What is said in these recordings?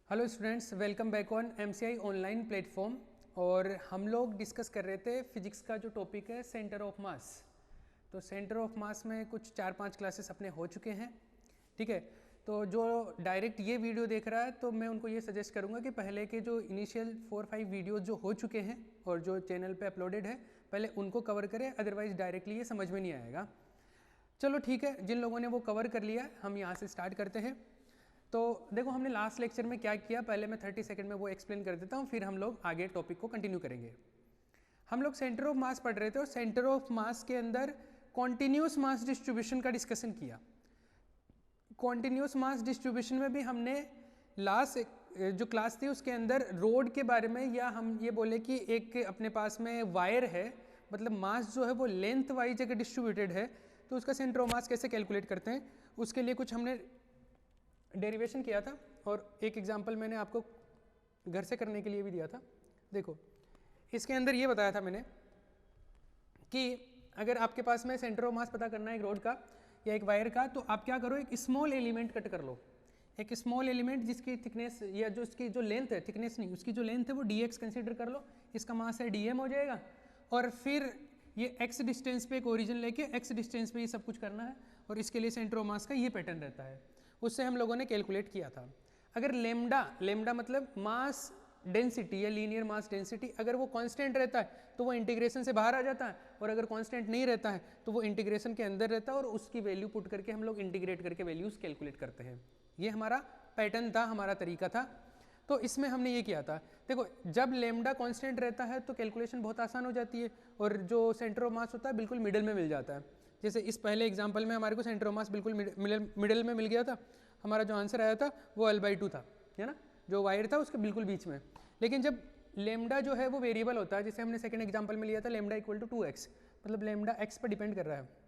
Hello students, welcome back on MCI online platform. और हम लोग डिस्कस कर रहे थे फिजिक्स का जो टॉपिक है सेंटर ऑफ मास। तो सेंटर ऑफ मास में कुछ 4-5 क्लासेस अपने हो चुके हैं, ठीक है। तो जो डायरेक्ट ये वीडियो देख रहा है तो मैं उनको ये सजेस्ट करूँगा कि पहले के जो इनिशियल 4-5 वीडियोस जो हो चुके हैं और जो चैनल पे अपलोडेड है पहले उनको कवर करें, अदरवाइज डायरेक्टली ये समझ में नहीं आएगा। चलो ठीक है, जिन लोगों ने वो कवर कर लिया हम यहाँ से स्टार्ट करते हैं। तो देखो हमने लास्ट लेक्चर में क्या किया, पहले मैं 30 सेकंड में वो एक्सप्लेन कर देता हूँ, फिर हम लोग आगे टॉपिक को कंटिन्यू करेंगे। हम लोग सेंटर ऑफ मास पढ़ रहे थे और सेंटर ऑफ मास के अंदर कॉन्टिन्यूस मास डिस्ट्रीब्यूशन का डिस्कशन किया। कॉन्टिन्यूस मास डिस्ट्रीब्यूशन में भी हमने लास्ट जो क्लास थी उसके अंदर रोड के बारे में, या हम ये बोले कि एक अपने पास में वायर है, मतलब मास जो है वो लेंथ वाइज अगर डिस्ट्रीब्यूटेड है तो उसका सेंटर ऑफ मास कैसे कैलकुलेट करते हैं, उसके लिए कुछ हमने डेरिवेशन किया था। और एक एग्जांपल मैंने आपको घर से करने के लिए भी दिया था। देखो इसके अंदर ये बताया था मैंने कि अगर आपके पास में सेंटर ऑफ मास पता करना है एक रोड का या एक वायर का, तो आप क्या करो, एक स्मॉल एलिमेंट कट कर लो। एक स्मॉल एलिमेंट जिसकी थिकनेस या जो इसकी जो लेंथ है, थिकनेस नहीं, उसकी जो लेंथ है वो dx कंसीडर कर लो, इसका मास है dm हो जाएगा। और फिर ये x डिस्टेंस पे एक ओरिजिन लेके x डिस्टेंस पे ये सब कुछ करना है, और इसके लिए सेंटर ऑफ मास का ये पैटर्न रहता है। उससे हम लोगों ने कैलकुलेट किया था। अगर लेमडा मतलब मास डेंसिटी या लीनियर मास डेंसिटी, अगर वो कांस्टेंट रहता है तो वो इंटीग्रेशन से बाहर आ जाता है, और अगर कांस्टेंट नहीं रहता है तो वो इंटीग्रेशन के अंदर रहता है, और उसकी वैल्यू पुट करके हम लोग इंटीग्रेट करके वैल्यूज कैलकुलेट करते हैं। ये हमारा पैटर्न था, हमारा तरीका था। तो इसमें हमने ये किया था, देखो जब लेमडा कांस्टेंट रहता है तो कैलकुलेशन बहुत आसान हो जाती है, और जो सेंटर ऑफ मास होता है बिल्कुल मिडिल में मिल जाता है। जैसे इस पहले एग्जांपल में हमारे को सेंटर ऑफ मास बिल्कुल मिडिल में मिल गया था। हमारा जो आंसर आया था वो L/2 था, है ना, जो वायर था उसके बिल्कुल बीच में। लेकिन जब लेमडा जो है वो वेरिएबल होता है, जैसे हमने सेकंड एग्जांपल में लिया था लेमडा इक्वल टू 2x, मतलब लेमडा x पर डिपेंड कर रहा है।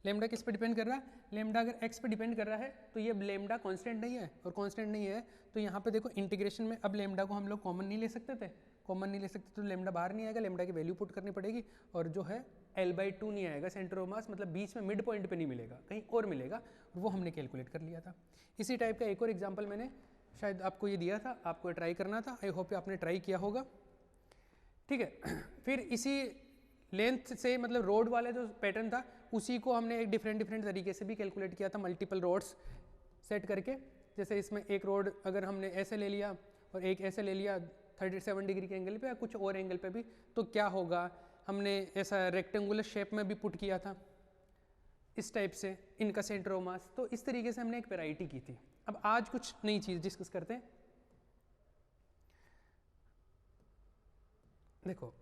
लेमडा किस पे डिपेंड कर रहा है? लेमडा अगर x पे डिपेंड कर रहा है तो ये लेमडा कांस्टेंट नहीं है, और कांस्टेंट नहीं है तो यहाँ पे देखो इंटीग्रेशन में अब लेमडा को हम लोग कॉमन नहीं ले सकते थे, कॉमन नहीं ले सकते तो लेमडा बाहर नहीं आएगा, लेमडा की वैल्यू पुट करनी पड़ेगी, और जो है L/2 नहीं आएगा सेंटर ऑफ मास, मतलब बीच में मिड पॉइंट पे नहीं मिलेगा, कहीं और मिलेगा, वो हमने कैलकुलेट कर लिया था। इसी टाइप का एक और एग्जाम्पल मैंने शायद आपको ये दिया था, आपको ट्राई करना था, आई होप आपने ट्राई किया होगा, ठीक है। फिर इसी लेंथ से, मतलब रोड वाले जो पैटर्न था उसी को हमने एक डिफरेंट तरीके से भी कैलकुलेट किया था, मल्टीपल रोड्स सेट करके। जैसे इसमें एक रोड अगर हमने ऐसे ले लिया और एक ऐसे ले लिया 37 डिग्री के एंगल पे या कुछ और एंगल पे भी, तो क्या होगा, हमने ऐसा रेक्टेंगुलर शेप में भी पुट किया था इस टाइप से इनका सेंटर ऑफ मास। तो इस तरीके से हमने एक वैरायटी की थी। अब आज कुछ नई चीज़ डिस्कस करते हैं। देखो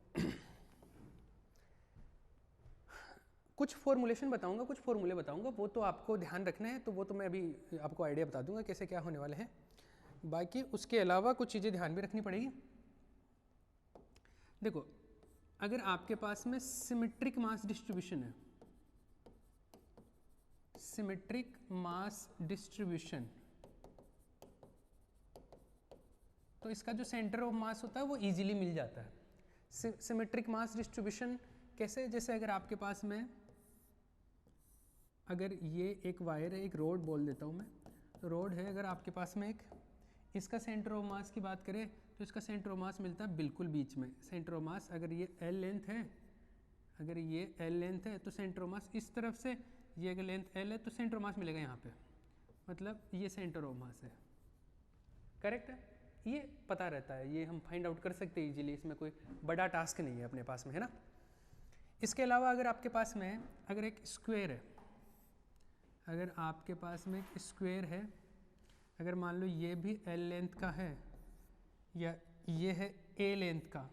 कुछ फॉर्मूलेशन बताऊंगा, कुछ फॉर्मूले बताऊंगा, वो तो आपको ध्यान रखना है, तो वो तो मैं अभी आपको आइडिया बता दूंगा कैसे क्या होने वाले हैं। बाकी उसके अलावा कुछ चीज़ें ध्यान भी रखनी पड़ेगी। देखो अगर आपके पास में सिमेट्रिक मास डिस्ट्रीब्यूशन है, सिमेट्रिक मास डिस्ट्रीब्यूशन, तो इसका जो सेंटर ऑफ मास होता है वो इजीली मिल जाता है। सिमेट्रिक मास डिस्ट्रीब्यूशन कैसे? जैसे अगर आपके पास में, अगर ये एक वायर है, एक रोड बोल देता हूँ मैं, तो रोड है, अगर आपके पास में एक, इसका सेंटर ऑफ मास की बात करें तो इसका सेंटर ऑफ मास मिलता है बिल्कुल बीच में। सेंटर ऑफ मास अगर ये L लेंथ है, अगर ये L लेंथ है तो सेंटर ऑफ मास इस तरफ से, ये अगर लेंथ L है तो सेंटर ऑफ मास मिलेगा यहाँ पे, मतलब ये सेंटर ऑफ मास है। करेक्ट है, ये पता रहता है, ये हम फाइंड आउट कर सकते हैं इजीली, इसमें कोई बड़ा टास्क नहीं है अपने पास में, है ना। इसके अलावा अगर आपके पास में अगर एक स्क्वायर है, अगर आपके पास में एक स्क्वायर है, अगर मान लो ये भी L लेंथ का है या ये है A लेंथ का,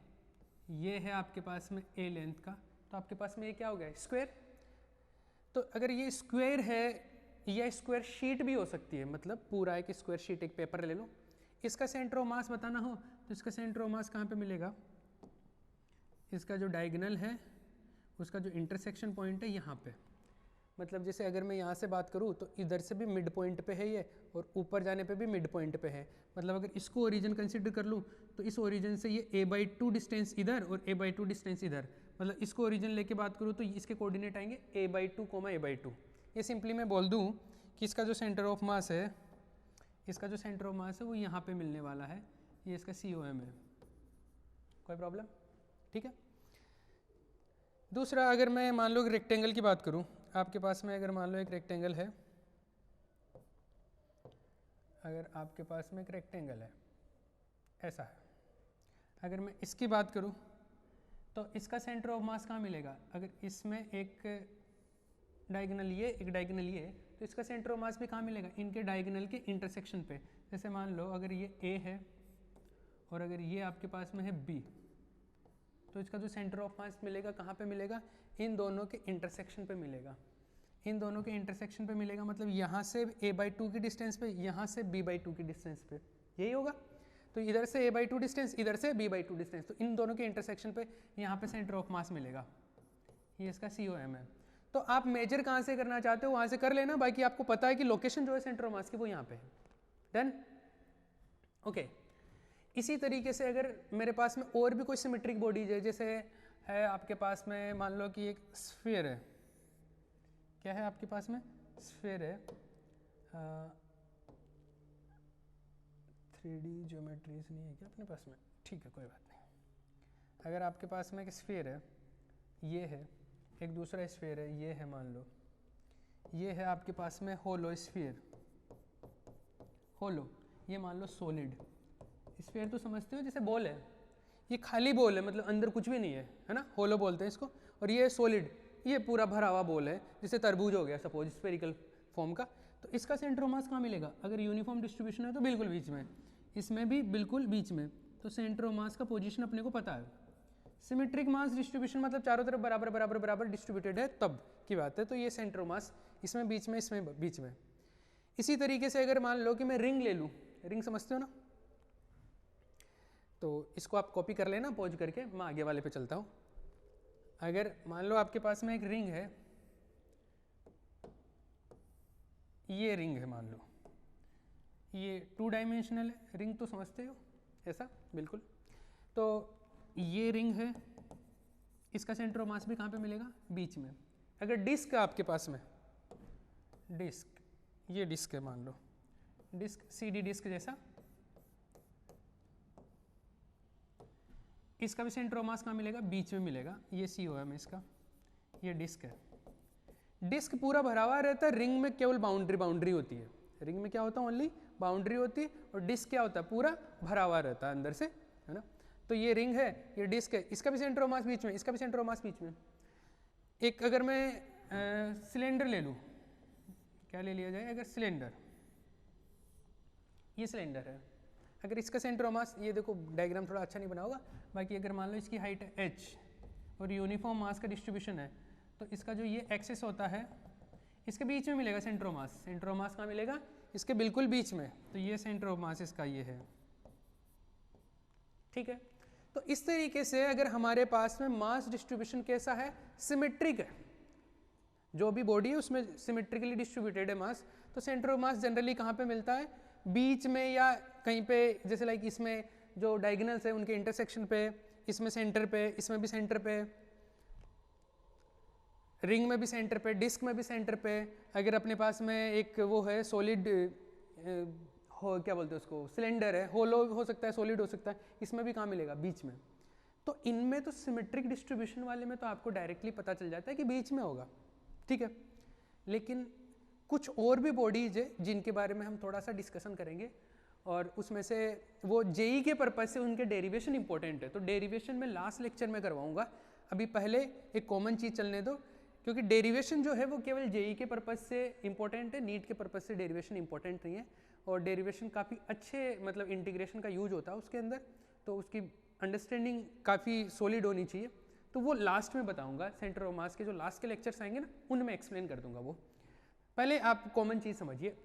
ये है आपके पास में A लेंथ का, तो आपके पास में ये क्या हो गया, स्क्वायर। तो अगर ये स्क्वायर है या स्क्वायर शीट भी हो सकती है, मतलब पूरा एक स्क्वायर शीट, एक पेपर ले लो, इसका सेंटर ऑफ मास बताना हो तो इसका सेंटर ऑफ मास कहाँ पे मिलेगा, इसका जो डायगोनल है उसका जो इंटरसेक्शन पॉइंट है यहाँ पे, मतलब जैसे अगर मैं यहाँ से बात करूँ तो इधर से भी मिड पॉइंट पे है ये, और ऊपर जाने पे भी मिड पॉइंट पे है, मतलब अगर इसको ओरिजिन कंसिडर कर लूँ तो इस ओरिजिन से ये A/2 डिस्टेंस इधर और A/2 डिस्टेंस इधर, मतलब इसको ओरिजिन लेके बात करूँ तो इसके कोऑर्डिनेट आएंगे A/2, A/2। ये सिंपली मैं बोल दूँ कि इसका जो सेंटर ऑफ मास है इसका जो सेंटर ऑफ मास है वो यहाँ पे मिलने वाला है, ये इसका COM है। कोई प्रॉब्लम? ठीक है। दूसरा, अगर मैं मान लो रेक्टेंगल की बात करूँ, आपके पास में अगर मान लो एक रेक्टेंगल है, अगर आपके पास में एक रेक्टेंगल है ऐसा है, अगर मैं इसकी बात करूँ तो इसका सेंटर ऑफ मास कहाँ मिलेगा? अगर इसमें एक डायगोनल ये, एक डायगोनल ये, तो इसका सेंटर ऑफ मास भी कहाँ मिलेगा? इनके डायगोनल के इंटरसेक्शन पे। जैसे मान लो अगर ये A है और अगर ये आपके पास में है B, तो इसका जो सेंटर ऑफ मास मिलेगा कहाँ पे मिलेगा? इन दोनों के इंटरसेक्शन पे मिलेगा। इन दोनों के इंटरसेक्शन पे मिलेगा मतलब यहाँ से A/2 की डिस्टेंस पे, यहाँ से B/2 की डिस्टेंस पे, यही होगा। तो इधर से A/2 डिस्टेंस, इधर से B/2 डिस्टेंस, तो इन दोनों के इंटरसेक्शन पे यहाँ पे सेंटर ऑफ मास मिलेगा। ये इसका COM है। तो आप मेजर कहाँ से करना चाहते हो वहाँ से कर लेना, बाकी आपको पता है कि लोकेशन जो है सेंटर ऑफ मास की वो यहाँ पे है। डन? ओके। इसी तरीके से अगर मेरे पास में और भी कोई सिमेट्रिक बॉडीज है, जैसे है आपके पास में मान लो कि एक स्फीयर है, क्या है आपके पास में? स्फीयर है। 3D ज्योमेट्रीज नहीं है क्या अपने पास में? ठीक है, कोई बात नहीं। अगर आपके पास में एक स्फीयर है, ये है, एक दूसरा स्फीयर है, ये है, मान लो ये है आपके पास में होलो स्फीयर। होलो, ये मान लो सॉलिड स्फीयर तो समझते हो, जैसे बॉल है, ये खाली बॉल है, मतलब अंदर कुछ भी नहीं है ना, होलो बोलते हैं इसको। और ये सॉलिड, ये पूरा भरा हुआ बॉल है, जैसे तरबूज हो गया सपोज, स्फेरिकल फॉर्म का। तो इसका सेंटर ऑफ मास कहाँ मिलेगा? अगर यूनिफॉर्म डिस्ट्रीब्यूशन है तो बिल्कुल बीच में, इसमें भी बिल्कुल बीच में। तो सेंटर ऑफ मास का पोजीशन अपने को पता है। सिमेट्रिक मास डिस्ट्रीब्यूशन मतलब चारों तरफ बराबर बराबर बराबर डिस्ट्रीब्यूटेड है तब की बात है। तो ये सेंटर ऑफ मास इसमें बीच में, इसमें बीच में। इसी तरीके से अगर मान लो कि मैं रिंग ले लूँ, रिंग समझते हो ना, तो इसको आप कॉपी कर लेना पॉज करके, मैं आगे वाले पे चलता हूँ। अगर मान लो आपके पास में एक रिंग है, ये रिंग है, मान लो ये 2 डायमेंशनल है, रिंग तो समझते हो ऐसा, बिल्कुल। तो ये रिंग है, इसका सेंटर ऑफ मास भी कहाँ पे मिलेगा? बीच में। अगर डिस्क है आपके पास में, डिस्क, ये डिस्क है मान लो, डिस्क CD डिस्क जैसा, इसका भी सेंटर ऑफ मास कहाँ मिलेगा? बीच में मिलेगा। ये COM है इसका, ये डिस्क है। डिस्क पूरा भरा हुआ रहता है, रिंग में केवल बाउंड्री होती है। रिंग में क्या होता है? ओनली बाउंड्री होती है, और डिस्क क्या होता है? पूरा भरा हुआ रहता है अंदर से, है ना। तो ये रिंग है, ये डिस्क है, इसका भी सेंटर ऑफ मास बीच में, इसका भी सेंटर ऑफ मास बीच में। एक अगर मैं सिलेंडर ले लूँ, क्या ले लिया जाए? अगर सिलेंडर, ये सिलेंडर है, अगर इसका सेंटर ऑफ मास, ये देखो डायग्राम थोड़ा अच्छा नहीं बना होगा, बाकी अगर मान लो इसकी हाइट है h और यूनिफॉर्म मास का डिस्ट्रीब्यूशन है, तो इसका जो ये एक्सेस होता है, इसके बीच में मिलेगा centre of mass. Centre of mass कहाँ मिलेगा? इसके बिल्कुल बीच में। तो ये सेंटर ऑफ मास इसका ये है, ठीक है। तो इस तरीके से अगर हमारे पास में मास डिस्ट्रीब्यूशन कैसा है? सिमेट्रिक है, जो भी बॉडी है उसमें सिमेट्रिकली डिस्ट्रीब्यूटेड है मास। तो सेंटर ऑफ मास जनरली कहाँ पे मिलता है? बीच में या कहीं पे, जैसे लाइक इसमें जो डायगोनल्स है उनके इंटरसेक्शन पे, इसमें सेंटर पे, इसमें भी सेंटर पे, रिंग में भी सेंटर पे, डिस्क में भी सेंटर पे। अगर अपने पास में एक वो है सॉलिड, हो क्या बोलते हैं उसको, सिलेंडर है, होलो हो सकता है, सॉलिड हो सकता है, इसमें भी कहाँ मिलेगा? बीच में। तो इनमें तो सिमेट्रिक डिस्ट्रीब्यूशन वाले में तो आपको डायरेक्टली पता चल जाता है कि बीच में होगा, ठीक है। लेकिन कुछ और भी बॉडीज है जिनके बारे में हम थोड़ा सा डिस्कशन करेंगे, और उसमें से वो जेई के पर्पज से उनके डेरिवेशन इंपॉर्टेंट है। तो डेरिवेशन में लास्ट लेक्चर में करवाऊंगा, अभी पहले एक कॉमन चीज़ चलने दो, क्योंकि डेरिवेशन जो है वो केवल जेई के पर्पज से इंपॉर्टेंट है, नीट के पर्पज से डेरिवेशन इंपॉर्टेंट नहीं है। और डेरिवेशन काफ़ी अच्छे, मतलब इंटीग्रेशन का यूज होता है उसके अंदर, तो उसकी अंडरस्टैंडिंग काफ़ी सॉलिड होनी चाहिए। तो वो लास्ट में बताऊंगा, सेंटर ऑफ मास के जो लास्ट के लेक्चर्स आएंगे ना, उनमें एक्सप्लेन कर दूंगा वो। पहले आप कॉमन चीज़ समझिए।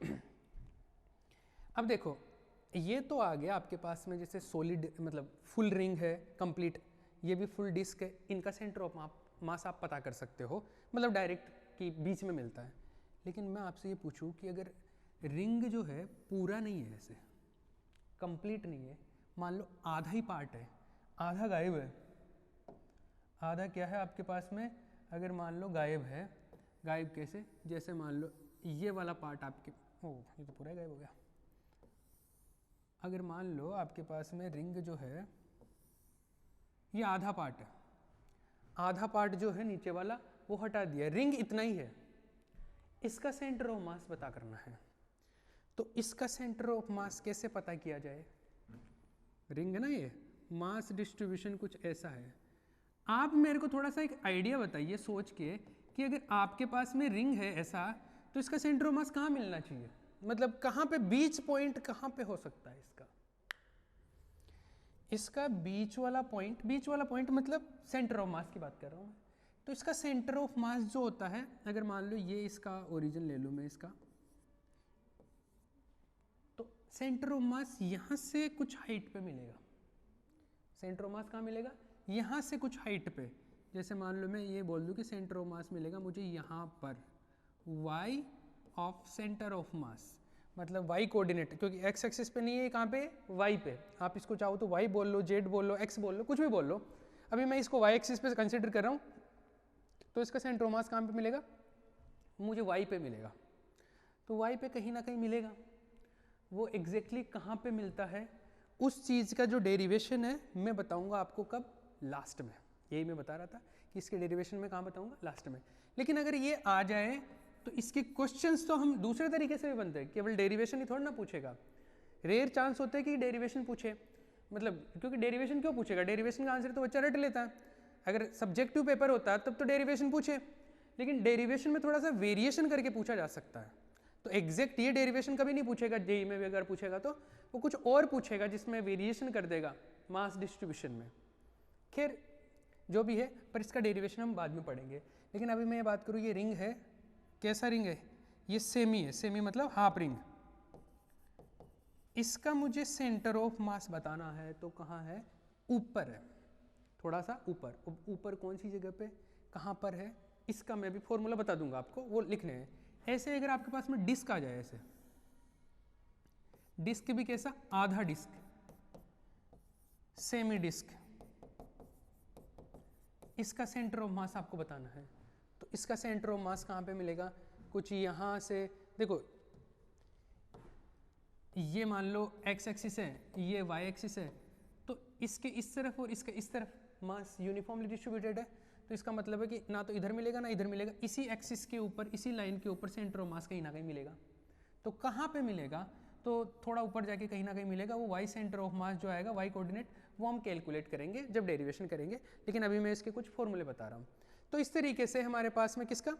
अब देखो, ये तो आ गया आपके पास में, जैसे सॉलिड मतलब फुल रिंग है कंप्लीट, ये भी फुल डिस्क है, इनका सेंटर ऑफ मास आप पता कर सकते हो, मतलब डायरेक्ट कि बीच में मिलता है। लेकिन मैं आपसे ये पूछूं कि अगर रिंग जो है पूरा नहीं है, ऐसे कंप्लीट नहीं है, मान लो आधा ही पार्ट है, आधा गायब है, आधा क्या है आपके पास में, अगर मान लो गायब है, गायब कैसे? जैसे मान लो ये वाला पार्ट आपके, ओह ये तो पूरा गायब हो गया, अगर मान लो आपके पास में रिंग जो है ये आधा पार्ट है, आधा पार्ट जो है नीचे वाला वो हटा दिया, रिंग इतना ही है, इसका सेंटर ऑफ मास पता करना है। तो इसका सेंटर ऑफ मास कैसे पता किया जाए? रिंग है ना ये, मास डिस्ट्रीब्यूशन कुछ ऐसा है। आप मेरे को थोड़ा सा एक आइडिया बताइए सोच के कि अगर आपके पास में रिंग है ऐसा, तो इसका सेंटर ऑफ मास कहाँ मिलना चाहिए, मतलब कहाँ पे बीच पॉइंट कहाँ पे हो सकता है इसका बीच वाला पॉइंट मतलब सेंटर ऑफ मास की बात कर रहा हूँ मैं। तो इसका सेंटर ऑफ मास जो होता है, अगर मान लो ये इसका ओरिजिन ले लूँ मैं इसका, तो सेंटर ऑफ मास यहाँ से कुछ हाइट पे मिलेगा। सेंटर ऑफ मास कहाँ मिलेगा? यहाँ से कुछ हाइट पे। जैसे मान लो मैं ये बोल दूँ कि सेंटर ऑफ मास मिलेगा मुझे यहाँ पर, y of centre of mass, मतलब y कोऑर्डिनेट, क्योंकि x एक्सिस पे नहीं है, कहाँ पे? y पे। आप इसको चाहो तो y बोल लो, z बोल लो, x बोल लो, कुछ भी बोल लो। अभी मैं इसको y एक्सिस पे कंसिडर कर रहा हूँ, तो इसका सेंटर ऑफ मास कहाँ पे मिलेगा? मुझे y पे मिलेगा। तो y पे कहीं ना कहीं मिलेगा, वो एग्जैक्टली कहाँ पे मिलता है उस चीज़ का जो डेरिवेशन है मैं बताऊँगा आपको कब? लास्ट में। यही मैं बता रहा था कि इसके डेरिवेशन में कहाँ बताऊँगा? लास्ट में। लेकिन अगर ये आ जाए तो इसके क्वेश्चंस तो हम दूसरे तरीके से भी बनते हैं, केवल डेरिवेशन ही थोड़ा ना पूछेगा। रेयर चांस होता है कि डेरिवेशन पूछे, मतलब क्योंकि डेरिवेशन क्यों पूछेगा? डेरिवेशन का आंसर तो बच्चा रट लेता है। अगर सब्जेक्टिव पेपर होता तब तो डेरिवेशन पूछे, लेकिन डेरिवेशन में थोड़ा सा वेरिएशन करके पूछा जा सकता है। तो एग्जैक्ट ये डेरिवेशन कभी नहीं पूछेगा, जेईई में भी अगर पूछेगा तो वो कुछ और पूछेगा जिसमें वेरिएशन कर देगा मास डिस्ट्रीब्यूशन में। खैर जो भी है, पर इसका डेरिवेशन हम बाद में पढ़ेंगे। लेकिन अभी मैं ये बात करूँ, ये रिंग है, कैसा रिंग है? ये सेमी है, सेमी मतलब हाफ रिंग। इसका मुझे सेंटर ऑफ मास बताना है तो कहाँ है? ऊपर है, थोड़ा सा ऊपर। ऊपर कौन सी जगह पे, कहाँ पर है? इसका मैं भी फॉर्मूला बता दूंगा आपको, वो लिखने हैं। ऐसे अगर आपके पास में डिस्क आ जाए, ऐसे डिस्क भी कैसा? आधा डिस्क, सेमी डिस्क, इसका सेंटर ऑफ मास आपको बताना है। तो इसका सेंटर ऑफ मास कहाँ पे मिलेगा? कुछ यहाँ से देखो, ये मान लो x एक्सिस है, ये y एक्सिस है, तो इसके इस तरफ और इसके इस तरफ मास यूनिफॉर्मली डिस्ट्रीब्यूटेड है। तो इसका मतलब है कि ना तो इधर मिलेगा ना इधर मिलेगा, इसी एक्सिस के ऊपर, इसी लाइन के ऊपर सेंटर ऑफ मास कहीं ना कहीं मिलेगा। तो कहाँ पे मिलेगा? तो थोड़ा ऊपर जाके कहीं ना कहीं मिलेगा, वो y सेंटर ऑफ मास जो आएगा, y कोऑर्डिनेट, वो हम कैलकुलेट करेंगे जब डेरिवेशन करेंगे। लेकिन अभी मैं इसके कुछ फॉर्मूले बता रहा हूँ। तो इस तरीके से हमारे पास में किसका?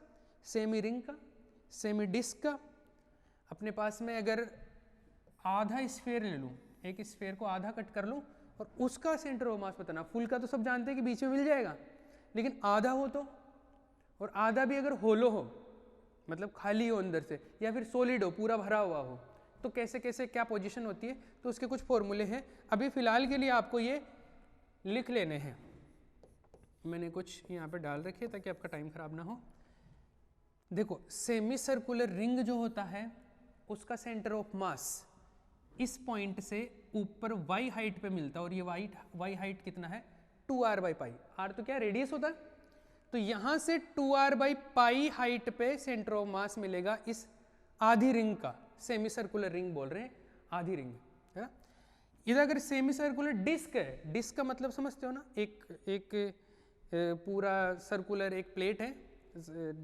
सेमी रिंग का, सेमी डिस्क का। अपने पास में अगर आधा स्फेयर ले लूँ, एक स्फेयर को आधा कट कर लूँ और उसका सेंटर ऑफ मास बताना। फुल का तो सब जानते हैं कि बीच में मिल जाएगा, लेकिन आधा हो तो, और आधा भी अगर होलो हो, मतलब खाली हो अंदर से, या फिर सॉलिड हो, पूरा भरा हुआ हो, तो कैसे कैसे क्या पोजीशन होती है, तो उसके कुछ फॉर्मूले हैं। अभी फिलहाल के लिए आपको ये लिख लेने हैं। मैंने कुछ यहाँ पे डाल रखे ताकि आपका टाइम खराब ना हो। देखो, सेमी सर्कुलर रिंग जो होता है उसका सेंटर ऑफ मास इस पॉइंट से ऊपर y हाइट पे मिलता है, और ये y हाइट कितना है? 2r by pi. r तो क्या रेडियस होता है, तो यहां से 2r बाई पाई हाइट पे सेंटर ऑफ मास मिलेगा इस आधी रिंग का। सेमी सर्कुलर रिंग बोल रहे हैं, आधी रिंग है ना। इधर अगर सेमी सर्कुलर डिस्क है, डिस्क का मतलब समझते हो ना, एक पूरा सर्कुलर एक प्लेट है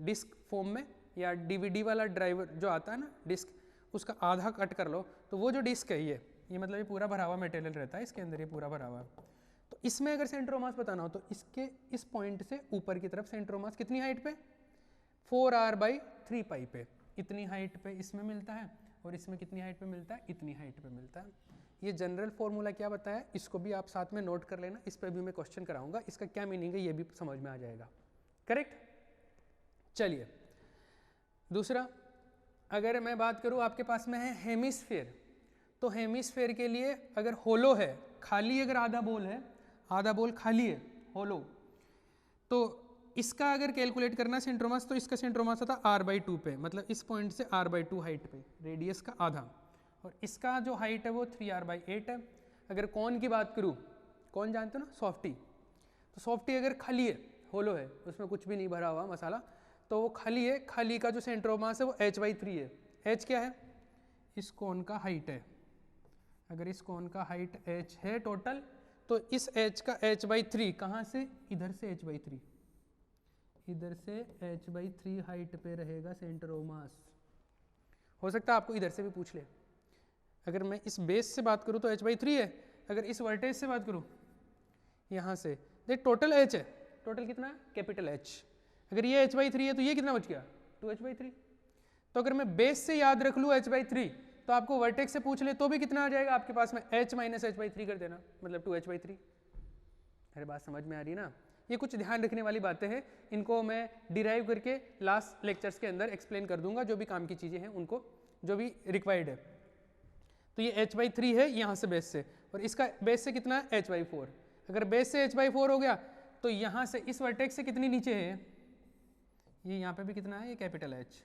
डिस्क फॉर्म में, या डीवीडी वाला ड्राइवर जो आता है ना डिस्क, उसका आधा कट कर लो तो वो जो डिस्क है ये मतलब ये पूरा भरा हुआ मटेरियल रहता है इसके अंदर, ये पूरा भरा हुआ। तो इसमें अगर सेंटर ऑफ मास बताना हो तो इसके इस पॉइंट से ऊपर की तरफ सेंटर ऑफ मास कितनी हाइट पे? 4r बाई 3 पाई पे। इतनी हाइट पे इसमें मिलता है, और इसमें कितनी हाइट पे मिलता है? इतनी हाइट पे मिलता है। ये जनरल फॉर्मूला क्या बताया, इसको भी आप साथ में नोट कर लेना, इस पर भी मैं क्वेश्चन कराऊंगा, इसका क्या मीनिंग है ये भी समझ में आ जाएगा। करेक्ट? चलिए दूसरा, अगर मैं बात करूं आपके पास में है हेमिस्फेयर, तो हेमिस्फेयर के लिए अगर होलो है, खाली अगर आधा बोल है, आधा बोल खाली है होलो, तो इसका अगर कैलकुलेट करना सेंटर ऑफ मास, तो इसका सेंटर ऑफ मास आता r बाई 2 पे, मतलब इस पॉइंट से r बाई 2 हाइट पे, रेडियस का आधा, और इसका जो हाइट है वो 3r बाई 8 है। अगर कौन की बात करूँ, कौन जानते हो ना, सॉफ्टी, तो सॉफ्टी अगर खाली है, होलो है, उसमें कुछ भी नहीं भरा हुआ मसाला, तो वो खाली है, खाली का जो सेंटर ऑफ मास है वो h बाई 3 है। h क्या है? इस कोन का हाइट है, अगर इस कोन का हाइट h है टोटल, तो इस h का h/3 कहाँ से, इधर से h/3, इधर से h/3 हाइट पे रहेगा सेंटर ऑफ मास। हो सकता है आपको इधर से भी पूछ ले, अगर मैं इस बेस से बात करूँ तो h/3 है, अगर इस वर्टेज से बात करूँ यहाँ से, देख टोटल h है, टोटल कितना है, कैपिटल H। अगर ये h/3 है तो ये कितना बच गया, 2h/3। तो अगर मैं बेस से याद रख लूँ h/3, तो आपको वर्टेक्स से पूछ ले तो भी कितना आ जाएगा आपके पास में, h - h/3 कर देना, मतलब 2h/3। अरे बात समझ में आ रही ना। ये कुछ ध्यान रखने वाली बातें हैं, इनको मैं डिराइव करके लास्ट लेक्चर्स के अंदर एक्सप्लेन कर दूंगा, जो भी काम की चीज़ें हैं उनको, जो भी रिक्वायर्ड है। तो ये h/3 है यहाँ से बेस से, और इसका बेस से कितना है, h/4। अगर बेस से h/4 हो गया तो यहाँ से इस वर्टेक्स से कितनी नीचे है, ये यहाँ पे भी कितना है, ये कैपिटल H।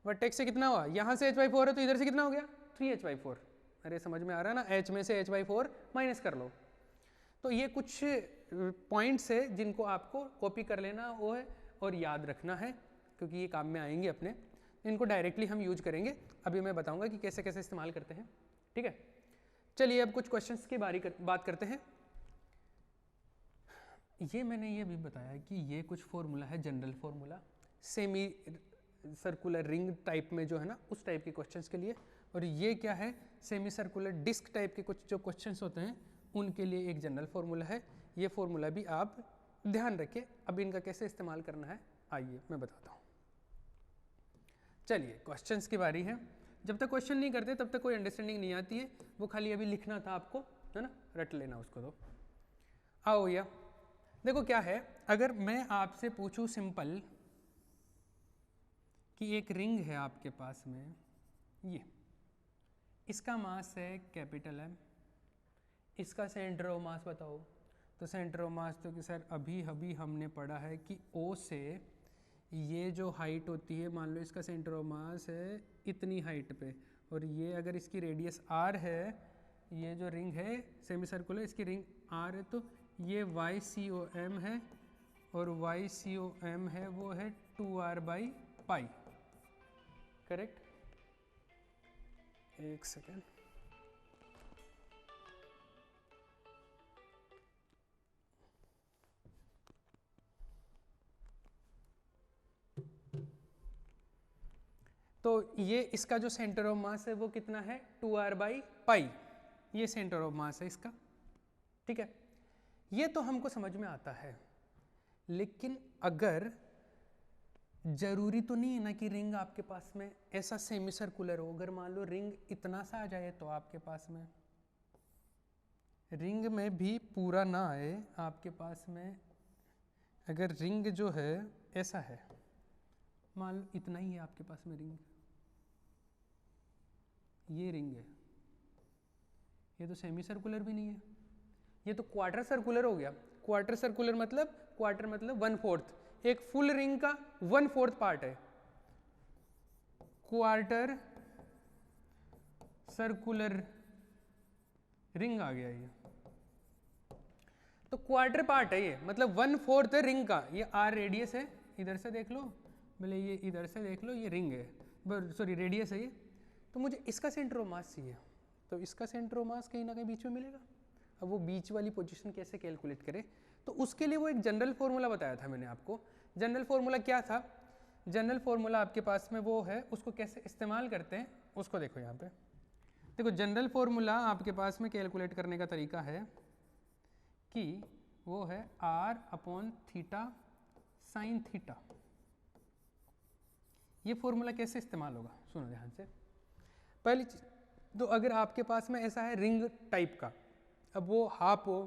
वर्टेक्स से कितना हुआ, यहाँ से h/4 है तो इधर से कितना हो गया, 3h/4। अरे समझ में आ रहा है ना, h में से h/4 माइनस कर लो। तो ये कुछ पॉइंट्स है जिनको आपको कॉपी कर लेना वो है और याद रखना है, क्योंकि ये काम में आएंगे अपने, इनको डायरेक्टली हम यूज करेंगे। अभी मैं बताऊंगा कि कैसे कैसे इस्तेमाल करते हैं, ठीक है। चलिए अब कुछ क्वेश्चंस की बात करते हैं। ये मैंने ये भी बताया कि ये कुछ फॉर्मूला है, general formula, semi circular ring type में जो है ना, उस टाइप के क्वेश्चंस के लिए। और ये क्या है, सेमी सर्कुलर डिस्क टाइप के कुछ जो क्वेश्चंस होते हैं उनके लिए एक जनरल फॉर्मूला है। ये फॉर्मूला भी आप ध्यान रखें। अब इनका कैसे इस्तेमाल करना है आइए मैं बताता हूँ। चलिए क्वेश्चंस की बारी है। जब तक क्वेश्चन नहीं करते तब तक कोई अंडरस्टैंडिंग नहीं आती है, वो खाली अभी लिखना था आपको, है ना, रट लेना उसको। तो आओ भैया देखो क्या है, अगर मैं आपसे पूछूं सिंपल कि एक रिंग है आपके पास में, ये इसका मास है कैपिटल M, इसका सेंटर ऑफ मास बताओ। तो सेंटर ऑफ मास तो कि सर अभी अभी हमने पढ़ा है कि O से ये जो हाइट होती है, मान लो इसका सेंटर ऑफ मास है इतनी हाइट पे, और ये अगर इसकी रेडियस R है, ये जो रिंग है सेमी सर्कुलर, इसकी रिंग R है, तो ये YCOM है, और YCOM है वो है 2R/π, करेक्ट। एक सेकेंड, तो ये इसका जो सेंटर ऑफ मास है वो कितना है, 2R/π, ये सेंटर ऑफ मास है इसका, ठीक है। ये तो हमको समझ में आता है, लेकिन अगर जरूरी तो नहीं है ना कि रिंग आपके पास में ऐसा सेमी सर्कुलर हो। अगर मान लो रिंग इतना सा आ जाए तो आपके पास में, रिंग में भी पूरा ना आए आपके पास में, अगर रिंग जो है ऐसा है, मान लो इतना ही है आपके पास में रिंग, ये रिंग है, ये तो सेमी सर्कुलर भी नहीं है, ये तो क्वार्टर सर्कुलर हो गया। क्वार्टर सर्कुलर मतलब, क्वार्टर मतलब 1/4, एक फुल रिंग का 1/4 पार्ट है क्वार्टर सर्कुलर रिंग आ गया ये। तो क्वार्टर पार्ट है ये, मतलब 1/4 है रिंग का। ये R रेडियस है, इधर से देख लो, भले ये इधर से देख लो, ये रिंग है, सॉरी रेडियस है ये। तो मुझे इसका सेंटर ऑफ मास चाहिए, तो इसका सेंटर ऑफ मास कहीं ना कहीं बीच में मिलेगा। अब वो बीच वाली पोजीशन कैसे कैलकुलेट करें, तो उसके लिए वो एक जनरल फॉर्मूला बताया था मैंने आपको। जनरल फॉर्मूला क्या था, जनरल फॉर्मूला आपके पास में वो है, उसको कैसे इस्तेमाल करते हैं उसको देखो। यहाँ पे देखो, जनरल फॉर्मूला आपके पास में कैलकुलेट करने का तरीका है कि वो है R/θ sin θ। ये फॉर्मूला कैसे इस्तेमाल होगा, सुनो ध्यान से। पहली चीज तो, अगर आपके पास में ऐसा है रिंग टाइप का, अब वो हाफ हो,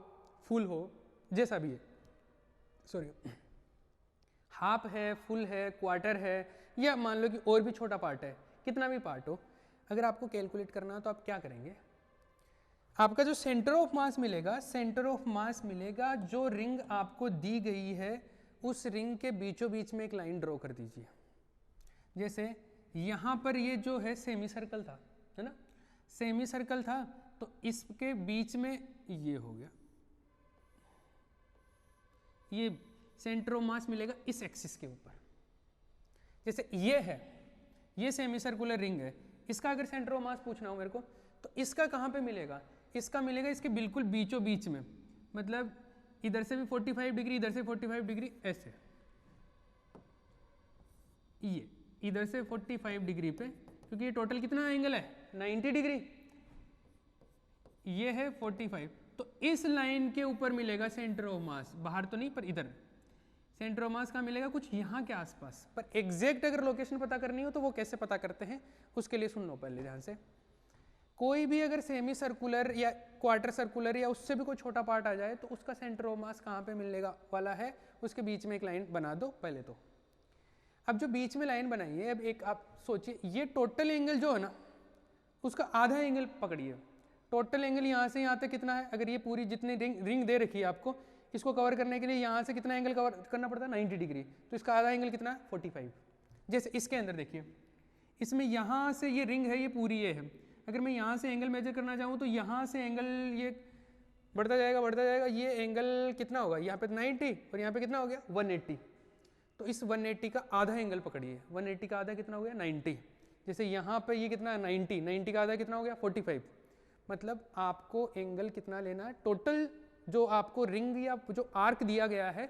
फुल हो, जैसा भी है, सॉरी हाफ है, फुल है, क्वार्टर है, या मान लो कि और भी छोटा पार्ट है, कितना भी पार्ट हो, अगर आपको कैलकुलेट करना हो तो आप क्या करेंगे, आपका जो सेंटर ऑफ मास मिलेगा, सेंटर ऑफ मास मिलेगा जो रिंग आपको दी गई है, उस रिंग के बीचों बीच में एक लाइन ड्रॉ कर दीजिए। जैसे यहाँ पर ये जो है सेमी सर्कल था, है ना, सेमी सर्कल था, तो इसके बीच में ये हो गया, ये सेंटर ऑफ मास मिलेगा इस एक्सिस के ऊपर। जैसे ये है, ये सेमी सर्कुलर रिंग है, इसका अगर सेंटर ऑफ मास पूछना हो मेरे को, तो इसका कहाँ पे मिलेगा, इसका मिलेगा इसके बिल्कुल बीचों बीच में, मतलब इधर से भी 45 डिग्री, इधर से 45 डिग्री, ऐसे ये इधर से 45 डिग्री पे, क्योंकि ये टोटल कितना एंगल है 90 डिग्री, ये है 45, तो इस लाइन के ऊपर मिलेगा सेंटर ऑफ मास, बाहर तो नहीं पर इधर सेंटर ऑफ मास का मिलेगा कुछ यहाँ के आसपास। पर एग्जैक्ट अगर लोकेशन पता करनी हो तो वो कैसे पता करते हैं, उसके लिए सुन लो पहले ध्यान से। कोई भी अगर सेमी सर्कुलर या क्वार्टर सर्कुलर या उससे भी कोई छोटा पार्ट आ जाए तो उसका सेंटर ऑफ मास कहाँ पे मिलने वाला है, उसके बीच में एक लाइन बना दो पहले तो। अब जो बीच में लाइन बनाई है, अब एक आप सोचिए, ये टोटल एंगल जो है ना उसका आधा एंगल पकड़िए। टोटल एंगल यहाँ से यहाँ तक कितना है, अगर ये पूरी जितनी रिंग दे रखी है आपको, इसको कवर करने के लिए यहाँ से कितना एंगल कवर करना पड़ता है 90 डिग्री, तो इसका आधा एंगल कितना है 45। जैसे इसके अंदर देखिए, इसमें यहाँ से ये रिंग है, ये पूरी ये है, अगर मैं यहाँ से एंगल मेजर करना चाहूँ तो यहाँ से एंगल ये बढ़ता जाएगा, ये एंगल कितना होगा यहाँ पे 90 और यहाँ पे कितना हो गया 180, तो इस 180 का आधा एंगल पकड़िए, 180 का आधा कितना हो गया 90। जैसे यहाँ पे ये कितना 90 का आधा कितना हो गया 45, मतलब आपको एंगल कितना लेना है, टोटल जो आपको रिंग या जो आर्क दिया गया है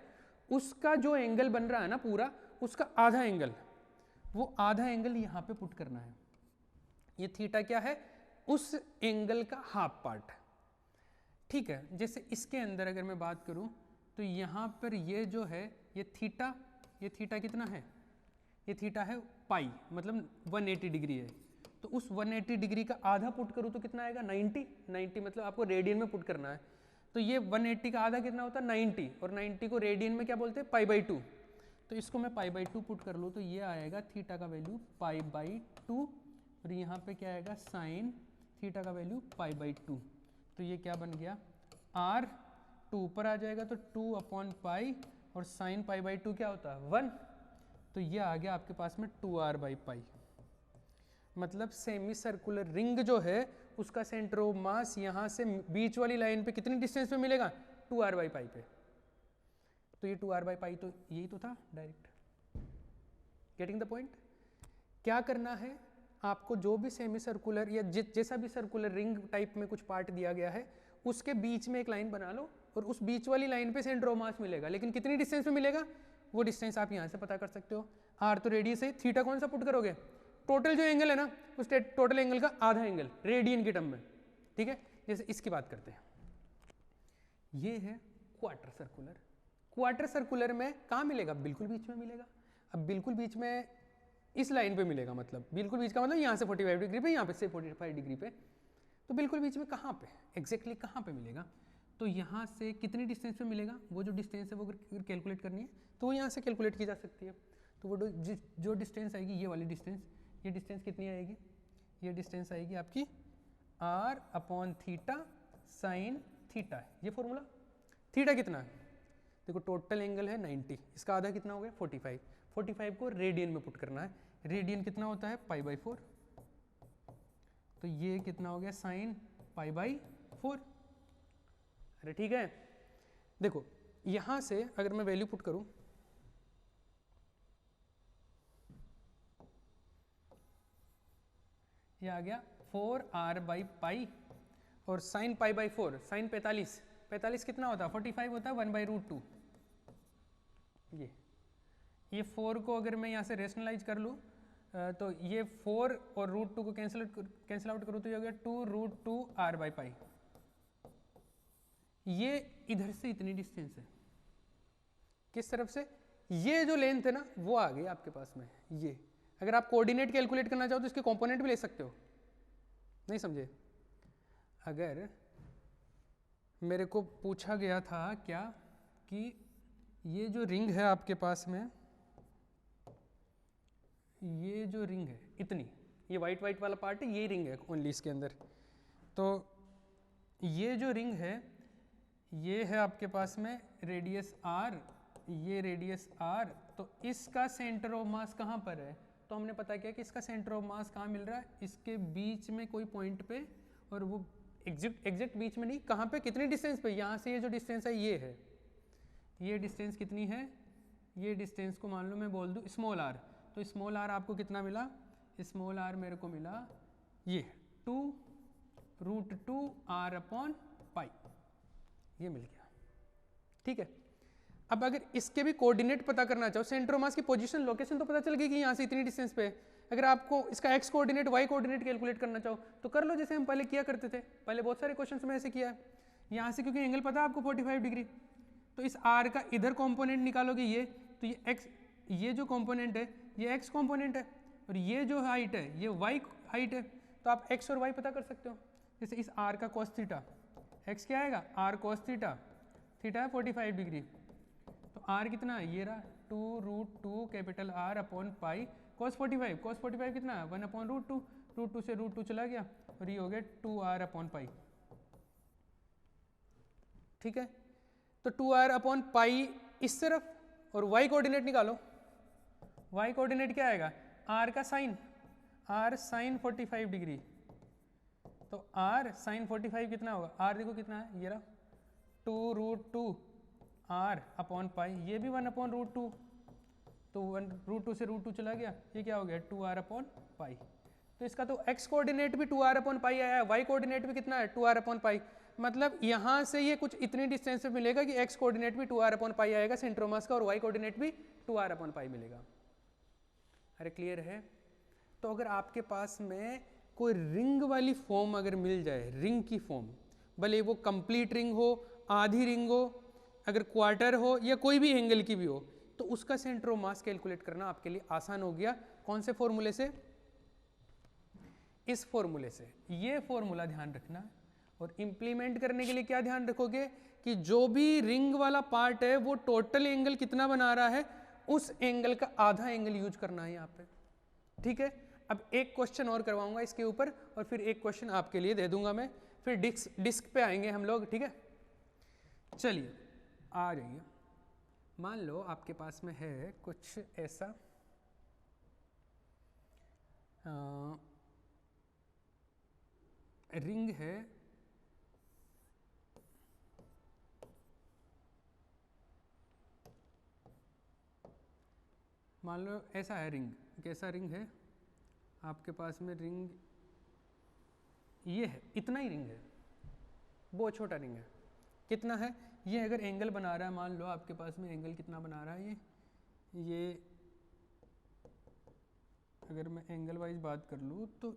उसका जो एंगल बन रहा है ना पूरा, उसका आधा एंगल, वो आधा एंगल यहाँ पे पुट करना है। ये थीटा क्या है, उस एंगल का हाफ पार्ट, ठीक है। जैसे इसके अंदर अगर मैं बात करूं तो यहाँ पर ये जो है ये थीटा कितना है, ये थीटा है पाई, मतलब 180 डिग्री है, तो उस 180 डिग्री का आधा पुट करूं तो कितना आएगा 90, मतलब आपको रेडियन में पुट करना है, तो ये 180 का आधा कितना होता है 90, और 90 को रेडियन में क्या बोलते हैं π/2, तो इसको मैं π/2 पुट कर लूँ तो ये आएगा थीटा का वैल्यू π/2, और यहाँ पे क्या आएगा साइन थीटा का वैल्यू π/2, तो ये क्या बन गया r2 ऊपर आ जाएगा तो 2/π, और साइन π/2 क्या होता है 1, तो ये आ गया आपके पास में 2r/π। मतलब सेमी सर्कुलर रिंग जो है उसका सेंटर ऑफ मास यहाँ से बीच वाली लाइन पे कितनी डिस्टेंस पे मिलेगा 2r/π पे, तो ये 2r/π तो यही तो था डायरेक्ट। Getting the point. क्या करना है आपको, जो भी सेमी सर्कुलर या जैसा भी सर्कुलर रिंग टाइप में कुछ पार्ट दिया गया है उसके बीच में एक लाइन बना लो, और उस बीच वाली लाइन पे सेंटर ऑफ मास मिलेगा, लेकिन कितनी डिस्टेंस पे मिलेगा वो डिस्टेंस आप यहाँ से पता कर सकते हो। r तो रेडियस है, थीटा कौन सा पुट करोगे, टोटल जो एंगल है ना उस टोटल एंगल का आधा एंगल रेडियन के टर्म में, ठीक है। जैसे इसकी बात करते हैं, ये है क्वार्टर सर्कुलर। क्वार्टर सर्कुलर में कहाँ मिलेगा, बिल्कुल बीच में मिलेगा। अब बिल्कुल बीच में इस लाइन पे मिलेगा, मतलब बिल्कुल बीच का मतलब यहाँ से 45 डिग्री पे, यहाँ पे से 45 डिग्री पे, तो बिल्कुल बीच में कहाँ पे एग्जैक्टली कहाँ पे मिलेगा, तो यहाँ से कितनी डिस्टेंस पे मिलेगा, वो जो डिस्टेंस है वो अगर कैलकुलेट करनी है तो वो यहाँ से कैलकुलेट की जा सकती है। तो वो जो डिस्टेंस आएगी ये वाली डिस्टेंस, ये डिस्टेंस कितनी आएगी, ये डिस्टेंस आएगी आपकी r/θ साइन थीटा है, ये फॉर्मूला। थीटा कितना है, देखो टोटल एंगल है 90, इसका आधा कितना हो गया 45 को रेडियन में पुट करना है, रेडियन कितना होता है π/4, तो ये कितना हो गया साइन π/4। अरे ठीक है, देखो यहां से अगर मैं वैल्यू पुट करूं, ये आ गया 4r/π, और साइन π/4 साइन 45 कितना होता है 45 होता है 1/√2। ये 4 को अगर मैं यहाँ से रेशनलाइज कर लूँ तो ये 4 और √2 को कैंसिल आउट करूँ तो ये हो गया 2√2r/π। ये इधर से इतनी डिस्टेंस है, किस तरफ से, ये जो लेंथ है ना वो आ गई आपके पास में। ये अगर आप कोऑर्डिनेट कैलकुलेट करना चाहो तो इसके कंपोनेंट भी ले सकते हो, नहीं समझे। अगर मेरे को पूछा गया था क्या कि ये जो रिंग है आपके पास में, ये जो रिंग है इतनी, ये वाइट वाला पार्ट है, ये रिंग है ओनली इसके अंदर, तो ये जो रिंग है ये है आपके पास में रेडियस r, ये रेडियस r, तो इसका सेंटर ऑफ मास कहाँ पर है, तो हमने पता किया कि इसका सेंटर ऑफ मास कहाँ मिल रहा है, इसके बीच में कोई पॉइंट पे, और वो एग्जैक्ट बीच में नहीं, कहाँ पे कितनी डिस्टेंस पे, यहाँ से ये जो डिस्टेंस है ये है, ये डिस्टेंस कितनी है, ये डिस्टेंस को मान लो मैं बोल दूँ स्मॉल r, तो स्मॉल r आपको कितना मिला, स्मॉल r मेरे को मिला ये √2r/पाई, ये मिल गया। ठीक है, अब अगर इसके भी कोऑर्डिनेट पता करना चाहो, सेंटर ऑफ मास की पोजीशन लोकेशन तो पता चल गई कि यहाँ से इतनी डिस्टेंस पे है। अगर आपको इसका X coordinate Y coordinate calculate करना चाहो तो कर लो, जैसे हम पहले किया करते थे। पहले बहुत सारे क्वेश्चंस में ऐसे किया है। यहाँ से क्योंकि एंगल पता है आपको 45 डिग्री, तो इस आर का इधर कॉम्पोनेंट निकालोगे ये, तो ये एक्स, ये जो कॉम्पोनेंट है ये एक्स कॉम्पोनेंट है, और ये जो हाइट है ये वाई हाइट है, तो आप एक्स और वाई पता कर सकते हो। जैसे इस आर का कॉस थीटा, एक्स क्या आएगा, आर कॉस थीटा, थीटा है 45 डिग्री, तो आर कितना है, ये रहा 2√2 capital R upon pi cos 45, cos 45 कितना है 1/√2, √2 से √2 चला गया और ये हो गया 2r/पाई। ठीक है, तो 2r/पाई इस तरफ, और y कोऑर्डिनेट निकालो। y कोऑर्डिनेट क्या आएगा, r का साइन, r साइन 45 डिग्री, तो r साइन 45 कितना होगा, r देखो कितना है, ये रहा 2√2 r/पाई, ये भी 1/√2, तो √2 से √2 चला गया, ये क्या हो गया 2r/पाई। तो इसका तो x कोऑर्डिनेट भी 2r/पाई आया, y कोऑर्डिनेट भी कितना है 2r/पाई, मतलब यहाँ से ये कुछ इतनी डिस्टेंस पे मिलेगा कि x कोऑर्डिनेट भी 2r/पाई आएगा सेंटर ऑफ मास का, और y कोऑर्डिनेट भी 2r/पाई मिलेगा। अरे क्लियर है। तो अगर आपके पास में कोई रिंग वाली फॉर्म अगर मिल जाए, रिंग की फॉर्म, भले वो कंप्लीट रिंग हो, आधी रिंग हो, अगर क्वार्टर हो, या कोई भी एंगल की भी हो, तो उसका सेंटर ऑफ मास कैलकुलेट करना आपके लिए आसान हो गया। कौन से फॉर्मूले से, इस फॉर्मूले से। ये फॉर्मूला ध्यान रखना, और इंप्लीमेंट करने के लिए क्या ध्यान रखोगे कि जो भी रिंग वाला पार्ट है वो टोटल एंगल कितना बना रहा है, उस एंगल का आधा एंगल यूज करना है यहाँ पे। ठीक है, अब एक क्वेश्चन और करवाऊंगा इसके ऊपर, और फिर एक क्वेश्चन आपके लिए दे दूंगा मैं, फिर डिस्क पे आएंगे हम लोग। ठीक है, चलिए आ जाइए। मान लो आपके पास में है कुछ ऐसा रिंग है, मान लो ऐसा है रिंग, कैसा रिंग है आपके पास में, रिंग ये है, इतना ही रिंग है, बहुत छोटा रिंग है। कितना है ये, अगर एंगल बना रहा है, मान लो आपके पास में एंगल कितना बना रहा है ये अगर मैं एंगल वाइज बात कर लूँ तो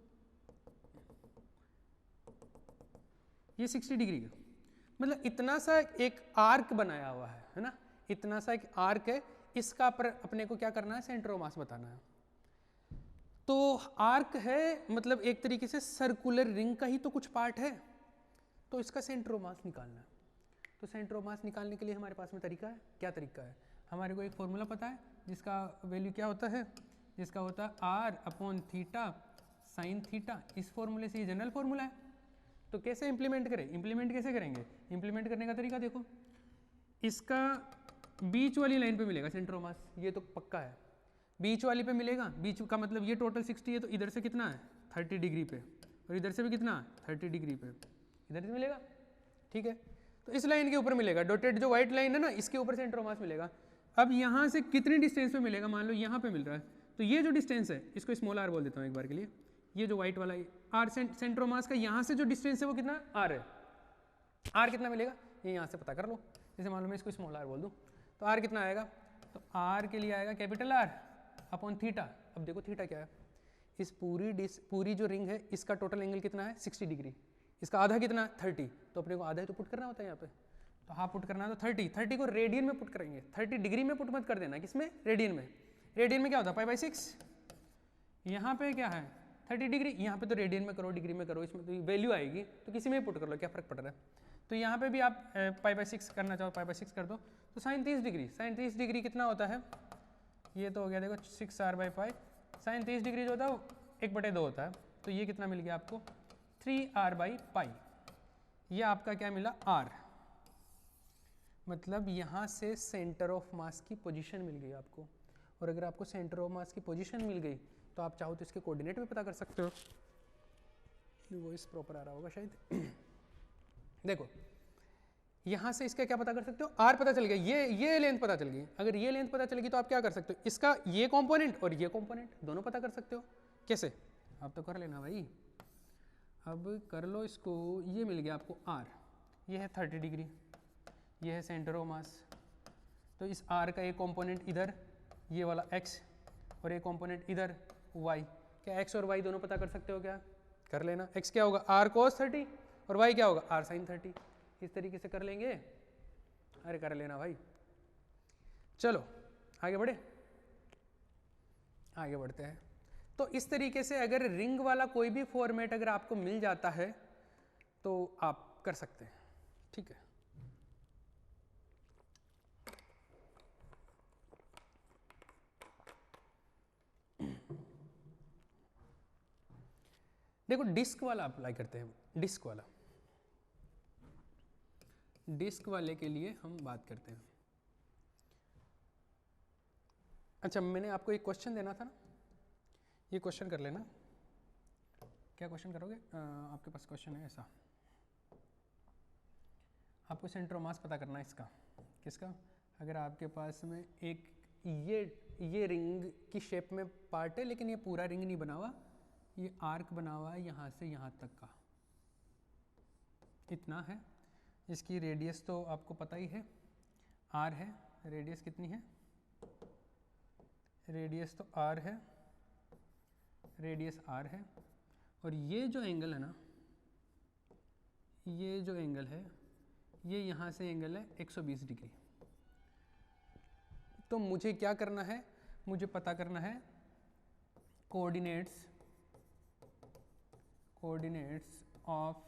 ये 60 डिग्री का, मतलब इतना सा एक आर्क बनाया हुआ है ना, इतना सा एक आर्क है, इसका पर अपने को क्या करना है, सेंटर ऑफ मास बताना है। तो आर्क है, मतलब एक तरीके से सर्कुलर रिंग का ही तो कुछ पार्ट है, तो इसका सेंटर ऑफ मास निकालना है। तो सेंटर ऑफ मास निकालने के लिए हमारे पास में तरीका है, क्या तरीका है, हमारे को एक फॉर्मूला पता है जिसका वैल्यू क्या होता है, जिसका होता है r/थीटा साइन थीटा। इस फॉर्मूले से, ये जनरल फॉर्मूला है, तो कैसे इंप्लीमेंट करें, इंप्लीमेंट कैसे करेंगे, इंप्लीमेंट करने का तरीका देखो, इसका बीच वाली लाइन पे मिलेगा सेंटर ऑफ मास, ये तो पक्का है, बीच वाली पे मिलेगा। बीच का मतलब ये टोटल 60 है, तो इधर से कितना है 30 डिग्री पे, और इधर से भी कितना 30 डिग्री पे, इधर से मिलेगा। ठीक है, तो इस लाइन के ऊपर मिलेगा, डॉटेड जो व्हाइट लाइन है ना, इसके ऊपर सेंटर ऑफ मास मिलेगा। अब यहाँ से कितनी डिस्टेंस पे मिलेगा, मान लो यहाँ पे मिल रहा है, तो ये जो डिस्टेंस है इसको स्मॉल आर बोल देता हूँ एक बार के लिए, ये जो व्हाइट वाला आर सेंटर ऑफ मास का यहाँ से जो डिस्टेंस है वो कितना आर है, आर कितना मिलेगा ये यहाँ से पता कर लो। जैसे मान लो मैं इसको स्मॉल आर बोल दूँ, तो आर कितना आएगा, तो आर के लिए आएगा कैपिटल आर अपॉन थीटा। अब देखो थीटा क्या है, इस पूरी जो रिंग है इसका टोटल एंगल कितना है 60 डिग्री, इसका आधा कितना है 30, तो अपने को आधा ही तो पुट करना होता है यहाँ पे, तो हाफ पुट करना है, तो 30 को रेडियन में पुट करेंगे, 30 डिग्री में पुट मत कर देना, किसमें, रेडियन में। रेडियन में क्या होता है π/6, यहाँ पे क्या है 30 डिग्री, यहाँ पे तो रेडियन में करो डिग्री में करो, इसमें तो वैल्यू आएगी, तो किसी में पुट कर लो, क्या फ़र्क पड़ रहा है। तो यहाँ पे भी आप π/6 करना चाहो π/6 कर दो, तो साइन 30 डिग्री, साइन 30 डिग्री कितना होता है, ये तो हो गया देखो 6r/π, साइन 30 डिग्री जो होता है 1/2 होता है, तो ये कितना मिल गया आपको 3r/π। ये आपका क्या मिला r, मतलब यहाँ से सेंटर ऑफ मास की पोजीशन मिल गई आपको। और अगर आपको सेंटर ऑफ मास की पोजीशन मिल गई तो आप चाहो तो इसके कोऑर्डिनेट भी पता कर सकते हो। वॉइस प्रॉपर आ रहा होगा शायद। देखो यहाँ से इसका क्या पता कर सकते हो, r पता चल गया, ये लेंथ पता चल गई। अगर ये लेंथ पता चलेगी तो आप क्या कर सकते हो, इसका ये कंपोनेंट और ये कंपोनेंट दोनों पता कर सकते हो। कैसे, आप तो कर लेना भाई, अब कर लो इसको, ये मिल गया आपको r, ये है 30 डिग्री, ये है सेंटर ऑफ मास। तो इस r का एक कंपोनेंट इधर, ये वाला x, और एक कंपोनेंट इधर y। क्या x और y दोनों पता कर सकते हो क्या? कर लेना। x क्या होगा r cos 30 और y क्या होगा r sin 30। इस तरीके से कर लेंगे। अरे कर लेना भाई। चलो आगे बढ़े, आगे बढ़ते हैं। तो इस तरीके से अगर रिंग वाला कोई भी फॉर्मेट अगर आपको मिल जाता है तो आप कर सकते हैं, ठीक है। देखो डिस्क वाला अप्लाई करते हैं, डिस्क वाला, डिस्क वाले के लिए हम बात करते हैं। अच्छा, मैंने आपको एक क्वेश्चन देना था ना, ये क्वेश्चन कर लेना। क्या क्वेश्चन करोगे? आपके पास क्वेश्चन है ऐसा, आपको सेंटर ऑफ मास पता करना है इसका। किसका? अगर आपके पास में एक ये रिंग की शेप में पार्ट है, लेकिन ये पूरा रिंग नहीं बना हुआ, ये आर्क बना हुआ है यहाँ से यहाँ तक का, इतना है। इसकी रेडियस तो आपको पता ही है, आर है। रेडियस कितनी है? रेडियस तो आर है, रेडियस आर है। और ये जो एंगल है ना, ये जो एंगल है, ये यहाँ से एंगल है 120 डिग्री। तो मुझे क्या करना है? मुझे पता करना है coordinates of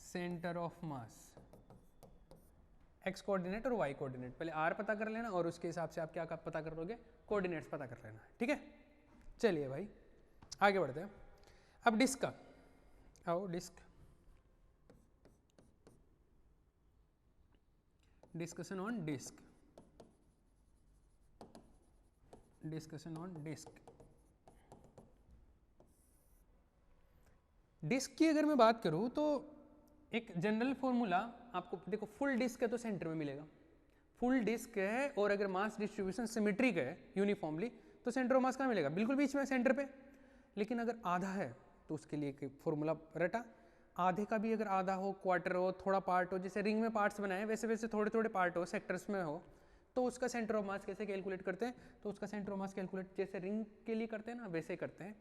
centre of mass, x coordinate और वाई कोऑर्डिनेट। पहले आर पता कर लेना और उसके हिसाब से आप क्या पता कर लोगे? कोऑर्डिनेट्स पता कर लेना, ठीक है। चलिए भाई आगे बढ़ते हैं। अब डिस्क का, आओ disc, discussion on disc, discussion on disc. Disc की अगर मैं बात करूं तो एक जनरल फॉर्मूला आपको देखो, फुल डिस्क है तो सेंटर में मिलेगा। फुल डिस्क है और अगर मास डिस्ट्रीब्यूशन सिमेट्रिक है यूनिफॉर्मली, तो सेंटर ऑफ मास कहाँ मिलेगा? बिल्कुल बीच में, सेंटर पे। लेकिन अगर आधा है तो उसके लिए एक फॉर्मूला रटा। आधे का भी अगर आधा हो, क्वार्टर हो, थोड़ा पार्ट हो, जैसे रिंग में पार्ट्स बनाए वैसे वैसे थोड़े थोड़े पार्ट हो, सेक्टर्स में हो, तो उसका सेंटर ऑफ मास कैसे कैलकुलेट करते हैं? तो उसका सेंटर ऑफ मास कैलकुलेट जैसे रिंग के लिए करते हैं ना, वैसे करते हैं।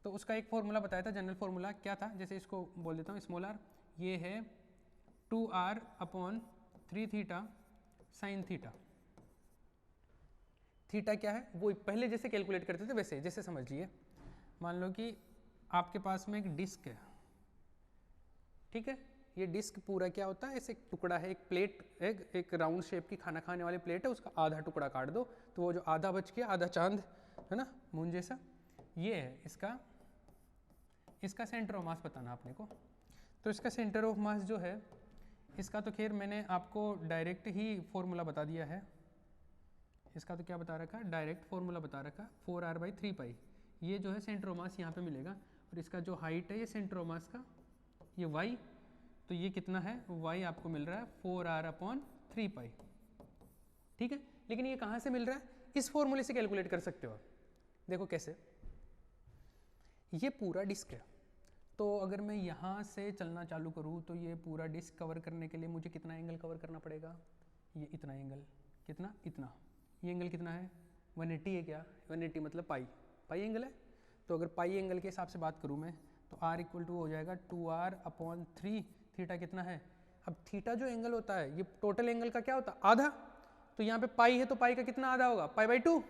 तो उसका एक फॉर्मूला बताया था, जनरल फॉर्मूला क्या था? जैसे इसको बोल देता हूँ स्मॉल आर, ये है 2r/3 theta sine theta. Theta क्या है? वो पहले जैसे कैलकुलेट करते थे वैसे, जैसे समझ लिए। मान लो कि आपके पास में एक डिस्क है, ठीक है। ये डिस्क पूरा क्या होता है? ऐसे एक टुकड़ा है, एक प्लेट, एक राउंड शेप की खाना खाने वाली प्लेट है, उसका आधा टुकड़ा काट दो तो वो जो आधा बच गया, आधा चांद है ना, मून जैसा, ये है इसका सेंटर ऑफ मास बताना आपने को। तो इसका सेंटर ऑफ मास जो है इसका, तो खैर मैंने आपको डायरेक्ट ही फॉर्मूला बता दिया है। इसका तो क्या बता रखा है? डायरेक्ट फॉर्मूला बता रखा, 4r/3 पाई। ये जो है सेंटर ऑफ मास यहाँ पे मिलेगा, और इसका जो हाइट है ये सेंटर ऑफ मास का, ये y, तो ये कितना है? y आपको मिल रहा है 4r/3 पाई, ठीक है। लेकिन ये कहाँ से मिल रहा है? इस फॉर्मूले से कैलकुलेट कर सकते हो। देखो कैसे, ये पूरा डिस्क है, तो अगर मैं यहाँ से चलना चालू करूँ तो ये पूरा डिस्क कवर करने के लिए मुझे कितना एंगल कवर करना पड़ेगा? ये इतना एंगल, कितना? इतना। ये एंगल कितना है? 180 है क्या? 180 मतलब पाई एंगल है। तो अगर पाई एंगल के हिसाब से बात करूँ मैं, तो r इक्वल टू हो जाएगा 2r/3। थीटा कितना है? अब थीटा जो एंगल होता है, ये टोटल एंगल का क्या होता है? आधा। तो यहाँ पे पाई है तो पाई का कितना आधा होगा? π/2।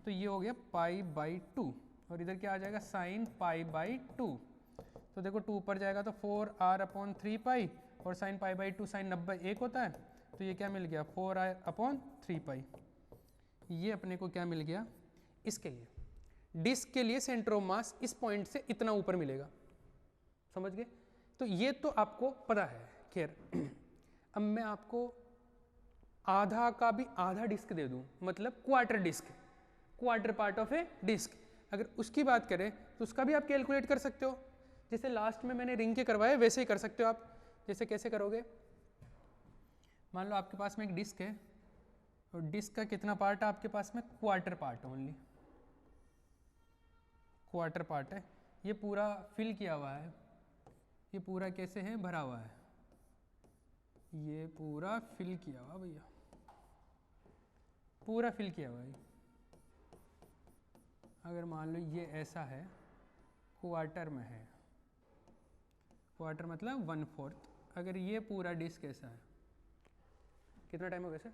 तो ये हो गया π/2, और इधर क्या आ जाएगा? साइन π/2। तो देखो 2 ऊपर जाएगा तो 4r/3 पाई, और साइन π/2 साइन 90 1 होता है, तो ये क्या मिल गया? 4r/3 पाई। ये अपने को क्या मिल गया? इसके लिए, डिस्क के लिए सेंटर ऑफ मास इस पॉइंट से इतना ऊपर मिलेगा, समझ गए? तो ये तो आपको पता है। खैर अब मैं आपको आधा का भी आधा डिस्क दे दूं, मतलब quarter disc, quarter part of a disc, अगर उसकी बात करें तो उसका भी आप कैलकुलेट कर सकते हो। जैसे लास्ट में मैंने रिंग के करवाए वैसे ही कर सकते हो आप। जैसे कैसे करोगे? मान लो आपके पास में एक डिस्क है, और डिस्क का कितना पार्ट है आपके पास में? Quarter part, only quarter part है। ये पूरा फिल किया हुआ है, ये पूरा कैसे है, भरा हुआ है, ये पूरा फिल किया हुआ भैया, पूरा फिल किया हुआ है। अगर मान लो ये ऐसा है, क्वार्टर में है, क्वार्टर मतलब 1/4, अगर ये पूरा डिस्क ऐसा है, कितना टाइम हो गया सर?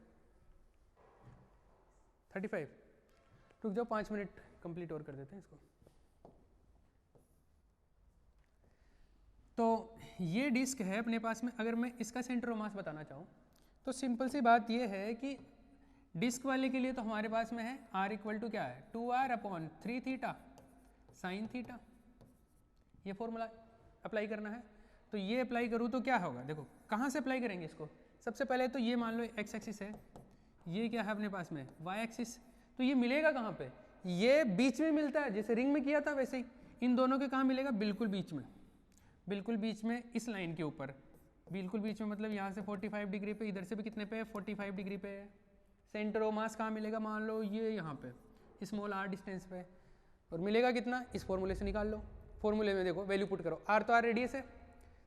35। रुक जाओ 5 मिनट कंप्लीट और कर देते हैं इसको। तो ये डिस्क है अपने पास में, अगर मैं इसका सेंटर ऑफ मास बताना चाहूँ तो सिंपल सी बात ये है कि डिस्क वाले के लिए तो हमारे पास में है R इक्वल टू क्या है, 2r/3 थीटा साइन थीटा। ये फॉर्मूला अप्लाई करना है, तो ये अप्लाई करूँ तो क्या होगा, देखो कहाँ से अप्लाई करेंगे इसको। सबसे पहले तो ये मान लो x एक्सिस है, ये क्या है अपने पास में y एक्सिस, तो ये मिलेगा कहाँ पे, ये बीच में मिलता है, जैसे रिंग में किया था वैसे ही। इन दोनों के कहाँ मिलेगा, बिल्कुल बीच में, बिल्कुल बीच में, इस लाइन के ऊपर, बिल्कुल बीच में, मतलब यहाँ से 45 डिग्री पे, इधर से भी कितने पे है, 45 डिग्री पे है। सेंटर ऑफ मास कहाँ मिलेगा, मान लो ये यहाँ पे स्मॉल r डिस्टेंस पे, और मिलेगा कितना, इस फॉर्मूले से निकाल लो। फॉर्मूले में देखो वैल्यू पुट करो, r तो r रेडियस है,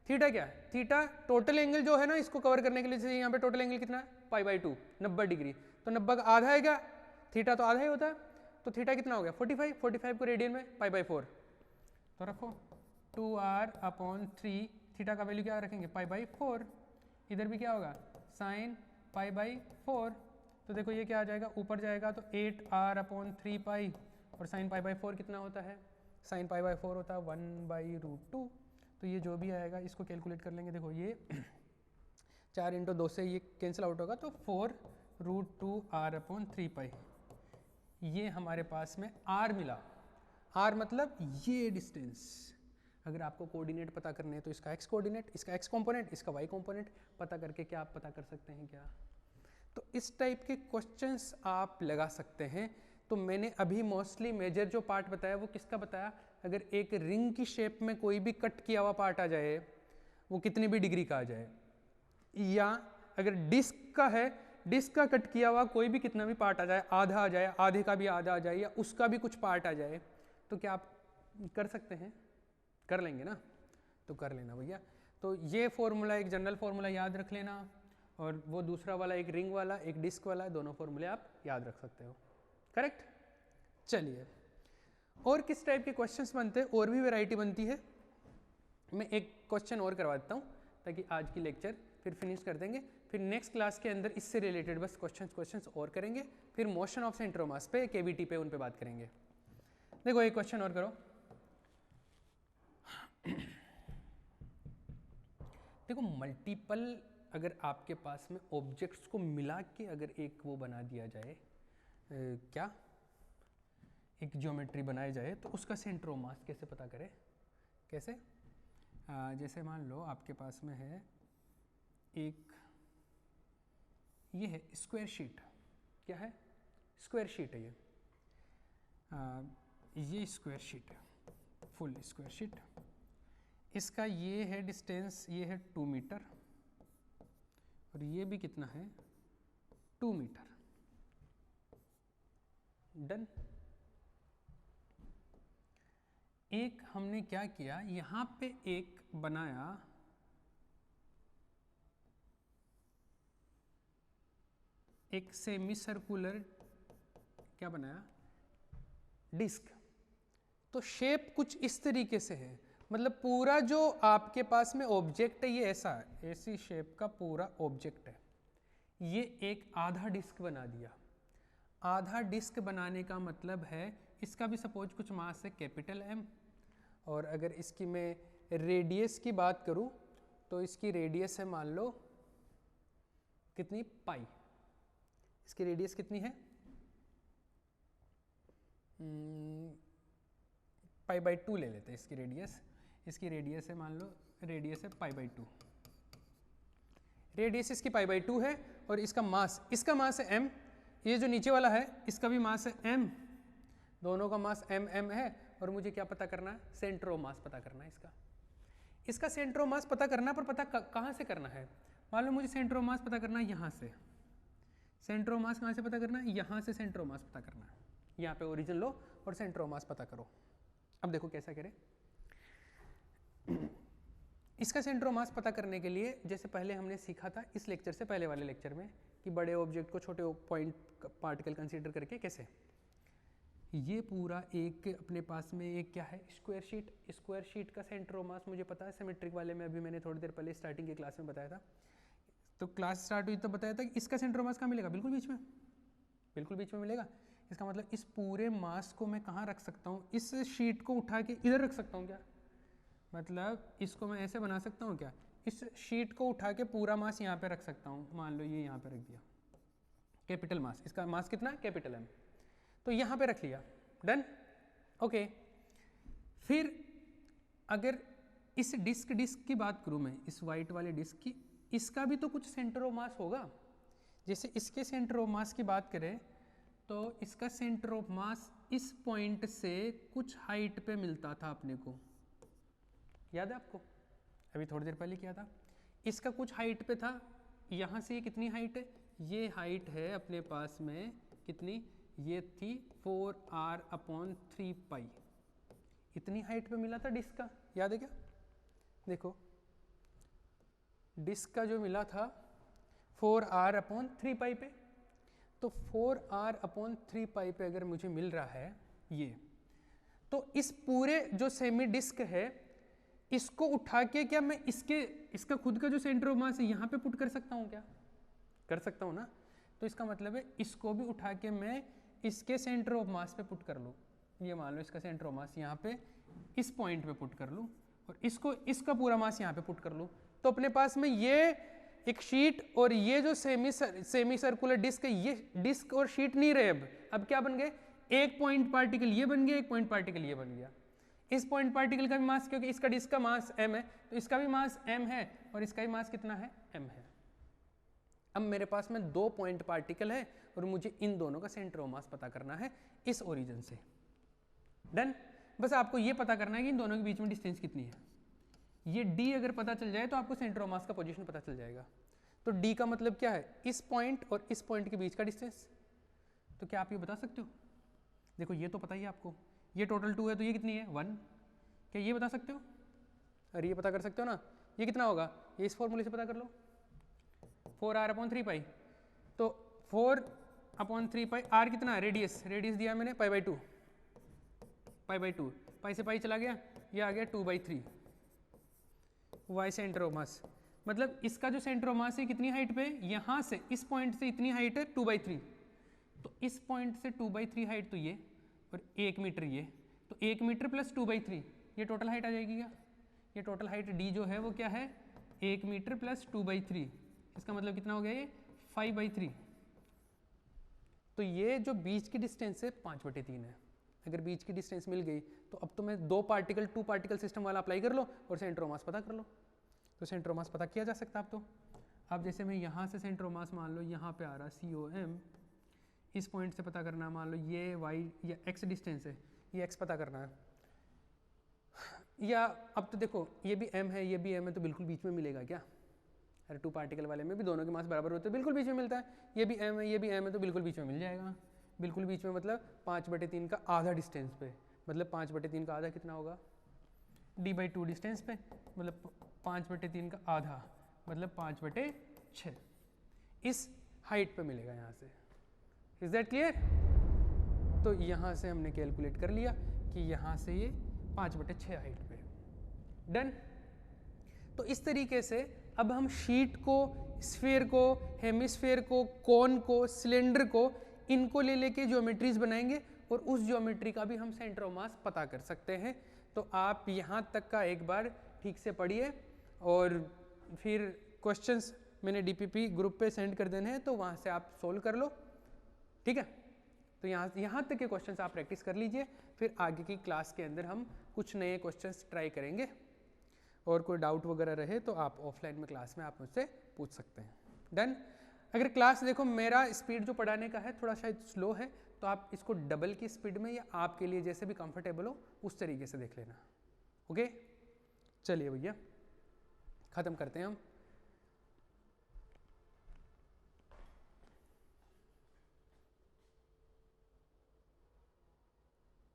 थीटा क्या है, थीटा टोटल एंगल जो है ना इसको कवर करने के लिए, जैसे यहाँ पे टोटल एंगल कितना है, π/2 90 डिग्री, तो 90 का आधा है क्या, थीटा तो आधा ही होता है, तो थीटा कितना हो गया 45, 45 को रेडियन में π/4, तो रखो 2r/3, थीटा का वैल्यू क्या रखेंगे π/4, इधर भी क्या होगा साइन π/4, तो देखो ये क्या आ जाएगा, ऊपर जाएगा तो 8r/3 और साइन π/4 कितना होता है, साइन π/4 होता है 1/√2, तो ये जो भी आएगा इसको कैलकुलेट कर लेंगे। देखो ये 4 × 2 से ये कैंसिल आउट होगा, तो 4√2r/3, ये हमारे पास में r मिला। r मतलब ये डिस्टेंस, अगर आपको कोऑर्डिनेट पता करने हैं तो इसका x कोऑर्डिनेट, इसका x कंपोनेंट, इसका y कंपोनेंट पता करके क्या आप पता कर सकते हैं क्या। तो इस टाइप के क्वेश्चंस आप लगा सकते हैं। तो मैंने अभी मोस्टली मेजर जो पार्ट बताया वो किसका बताया, अगर एक रिंग की शेप में कोई भी कट किया हुआ पार्ट आ जाए, वो कितनी भी डिग्री का आ जाए, या अगर डिस्क का है, डिस्क का कट किया हुआ कोई भी कितना भी पार्ट आ जाए, आधा आ जाए, आधे का भी आधा आ जाए, या उसका भी कुछ पार्ट आ जाए, तो क्या आप कर सकते हैं, कर लेंगे ना, तो कर लेना भैया। तो ये फॉर्मूला एक जनरल फॉर्मूला याद रख लेना, और वो दूसरा वाला एक रिंग वाला एक डिस्क वाला, दोनों फॉर्मूले आप याद रख सकते हो, करेक्ट। चलिए और किस टाइप के क्वेश्चंस बनते हैं, और भी वैरायटी बनती है। मैं एक क्वेश्चन और करवा देता हूँ ताकि आज की लेक्चर फिर फिनिश कर देंगे, फिर नेक्स्ट क्लास के अंदर इससे रिलेटेड बस क्वेश्चंस और करेंगे, फिर motion of centre of mass पे, केवीटी पे, उन पे बात करेंगे। देखो एक क्वेश्चन और करो, देखो मल्टीपल अगर आपके पास में ऑब्जेक्ट्स को मिला के अगर एक वो बना दिया जाए, क्या एक ज्योमेट्री बनाई जाए, तो उसका सेंटर ऑफ मास कैसे पता करें, कैसे, जैसे मान लो आपके पास में है एक, ये है स्क्वायर शीट, क्या है, स्क्वायर शीट है ये स्क्वायर शीट है, फुल स्क्वायर शीट, इसका ये है डिस्टेंस, ये है 2 मीटर, और ये भी कितना है 2 मीटर, डन। एक हमने क्या किया, यहाँ पे एक बनाया एक सेमी सर्कुलर, क्या बनाया, डिस्क। तो शेप कुछ इस तरीके से है, मतलब पूरा जो आपके पास में ऑब्जेक्ट है ये ऐसा है, ऐसी शेप का पूरा ऑब्जेक्ट है, ये एक आधा डिस्क बना दिया। आधा डिस्क बनाने का मतलब है इसका भी सपोज कुछ मास है कैपिटल M, और अगर इसकी मैं रेडियस की बात करूं तो इसकी रेडियस है मान लो कितनी, पाई, इसकी रेडियस कितनी है, π/2 ले लेते हैं इसकी रेडियस, इसकी रेडियस है मान लो, रेडियस है π/2, रेडियस इसकी π/2 है, और इसका मास है m, ये जो नीचे वाला है इसका भी मास है m, दोनों का मास m है, और मुझे क्या पता करना है, सेंटर ऑफ मास पता करना है इसका सेंटर ऑफ मास पता करना, पर पता कहाँ से करना है, मान लो मुझे सेंटर ऑफ मास पता करना है यहाँ से, सेंटर ऑफ मास कहाँ से पता करना है, यहाँ से सेंटर ऑफ मास पता करना है, यहाँ पे ओरिजिन लो और सेंटर ऑफ मास पता करो। अब देखो कैसा करें, इसका सेंटर ऑफ मास पता करने के लिए जैसे पहले हमने सीखा था इस लेक्चर से पहले वाले लेक्चर में कि बड़े ऑब्जेक्ट को छोटे पॉइंट पार्टिकल कंसीडर करके कैसे, ये पूरा एक अपने पास में एक क्या है स्क्वायर शीट का सेंटर ऑफ मास मुझे पता है सिमेट्रिक वाले में, अभी मैंने थोड़ी देर पहले स्टार्टिंग की क्लास में बताया था। तो क्लास स्टार्ट हुई तो बताया था कि इसका सेंटर ऑफ मास कहाँ मिलेगा, बिल्कुल बीच में मिलेगा। इसका मतलब इस पूरे मास को मैं कहाँ रख सकता हूँ, इस शीट को उठा के इधर रख सकता हूँ क्या, मतलब इसको मैं ऐसे बना सकता हूँ क्या, इस शीट को उठा के पूरा मास यहाँ पे रख सकता हूँ। मान लो ये यहाँ पे रख दिया, कैपिटल मास, इसका मास कितना है कैपिटल M, तो यहाँ पे रख लिया, डन, ओके। फिर अगर इस डिस्क की बात करूँ मैं, इस वाइट वाले डिस्क की, इसका भी तो कुछ सेंटर ऑफ मास होगा। जैसे इसके सेंटर ऑफ मास की बात करें तो इसका सेंटर ऑफ मास इस पॉइंट से कुछ हाइट पे मिलता था अपने को, याद है आपको, अभी थोड़ी देर पहले किया था। इसका कुछ हाइट पे था, यहाँ से ये कितनी हाइट है, ये हाइट है अपने पास में कितनी, ये थी 4r/3π, इतनी हाइट पे मिला था डिस्क का, याद है क्या। देखो डिस्क का जो मिला था 4r/3π पे, तो 4r/3π पे अगर मुझे मिल रहा है ये, तो इस पूरे जो सेमी डिस्क है इसको उठा के क्या मैं इसका खुद का जो सेंटर ऑफ मास है यहाँ पे पुट कर सकता हूँ क्या, कर सकता हूँ ना। तो इसका मतलब है इसको भी उठा के मैं इसके सेंटर ऑफ मास पे पुट कर लूँ, ये मान लो इसका सेंटर ऑफ मास यहाँ पे इस पॉइंट पे पुट कर लूँ और इसका पूरा मास यहाँ पे पुट कर लूँ, तो अपने पास में ये एक शीट और ये जो सेमी सर्कुलर डिस्क है, ये डिस्क और शीट नहीं रहे, अब क्या बन गए, एक पॉइंट पार्टिकल ये बन गया, एक पॉइंट पार्टिकल ये बन गया। इस पॉइंट पार्टिकल का भी मास, क्योंकि इसका डिस्क का मास m है तो इसका भी मास m है और इसका भी मास कितना है m है। अब मेरे पास में दो पॉइंट पार्टिकल है और मुझे इन दोनों का सेंटर ऑफ मास पता करना है इस ओरिजिन से, डन। बस आपको ये पता करना है कि इन दोनों के बीच में डिस्टेंस कितनी है। ये d अगर पता चल जाए तो आपको सेंटर ऑफ मास का पोजीशन पता चल जाएगा। तो d का मतलब क्या है, इस पॉइंट और इस पॉइंट के बीच का डिस्टेंस। तो क्या आप ये बता सकते हो, देखो ये तो पता ही है आपको, ये टोटल 2 है तो ये कितनी है 1, क्या ये बता सकते हो, अरे ये पता कर सकते हो ना, ये कितना होगा, ये इस फॉर्मूले से पता कर लो 4r/3π, तो 4/3π, r कितना है रेडियस दिया मैंने π/2, पाई से पाई चला गया, ये आ गया 2/3 y सेंटर ऑफ मास। मतलब इसका जो सेंटर ऑफ मास है कितनी हाइट पे, यहाँ से इस पॉइंट से इतनी हाइट है 2/3, तो इस पॉइंट से 2/3 हाइट तो ये और 1 मीटर ये, तो 1 मीटर प्लस 2/3 ये टोटल हाइट आ जाएगी क्या, ये टोटल हाइट d जो है वो क्या है 1 मीटर प्लस 2/3, इसका मतलब कितना हो गया ये 5/3। तो ये जो बीच की डिस्टेंस है 5/3 है। अगर बीच की डिस्टेंस मिल गई तो अब तो मैं 2 पार्टिकल सिस्टम वाला अप्लाई कर लो और सेंटर ऑफ मास पता कर लो। तो सेंटर ऑफ मास पता किया जा सकता है। अब जैसे मैं यहाँ से सेंटर ऑफ मास मान लो यहाँ पे आ रहा COM, इस पॉइंट से पता करना है, मान लो ये y या x डिस्टेंस है, ये x पता करना है, या अब तो देखो ये भी m है ये भी m है, तो बिल्कुल बीच में मिलेगा क्या, अरे 2 पार्टिकल वाले में भी दोनों के मास बराबर होते हैं, बिल्कुल बीच में मिलता है, ये भी m है ये भी m है, तो बिल्कुल बीच में मिल जाएगा। बिल्कुल बीच में मतलब 5/3 का आधा डिस्टेंस पे, मतलब 5/3 का आधा कितना होगा d/2 डिस्टेंस पे, मतलब 5/3 का आधा मतलब 5/6 इस हाइट पे मिलेगा यहाँ से। Is that clear. तो यहाँ से हमने कैलकुलेट कर लिया कि यहाँ से ये 5/6 हाइट पे, डन। तो इस तरीके से अब हम शीट को, स्फीयर को, हेमिस्फीयर को, कोन को, सिलेंडर को, इनको ले लेके ज्योमेट्रीज बनाएंगे और उस ज्योमेट्री का भी हम सेंटर ऑफ मास पता कर सकते हैं। तो आप यहाँ तक का एक बार ठीक से पढ़िए और फिर क्वेश्चंस मैंने DPP ग्रुप पे सेंड कर देने हैं, तो वहाँ से आप सोल्व कर लो, ठीक है। तो यहाँ तक के क्वेश्चंस आप प्रैक्टिस कर लीजिए, फिर आगे की क्लास के अंदर हम कुछ नए क्वेश्चंस ट्राई करेंगे, और कोई डाउट वगैरह रहे तो आप ऑफलाइन में क्लास में आप मुझसे पूछ सकते हैं, डन। अगर क्लास देखो मेरा स्पीड जो पढ़ाने का है थोड़ा शायद स्लो है, तो आप इसको डबल की स्पीड में या आपके लिए जैसे भी कंफर्टेबल हो उस तरीके से देख लेना, ओके। चलिए भैया ख़त्म करते हैं हम।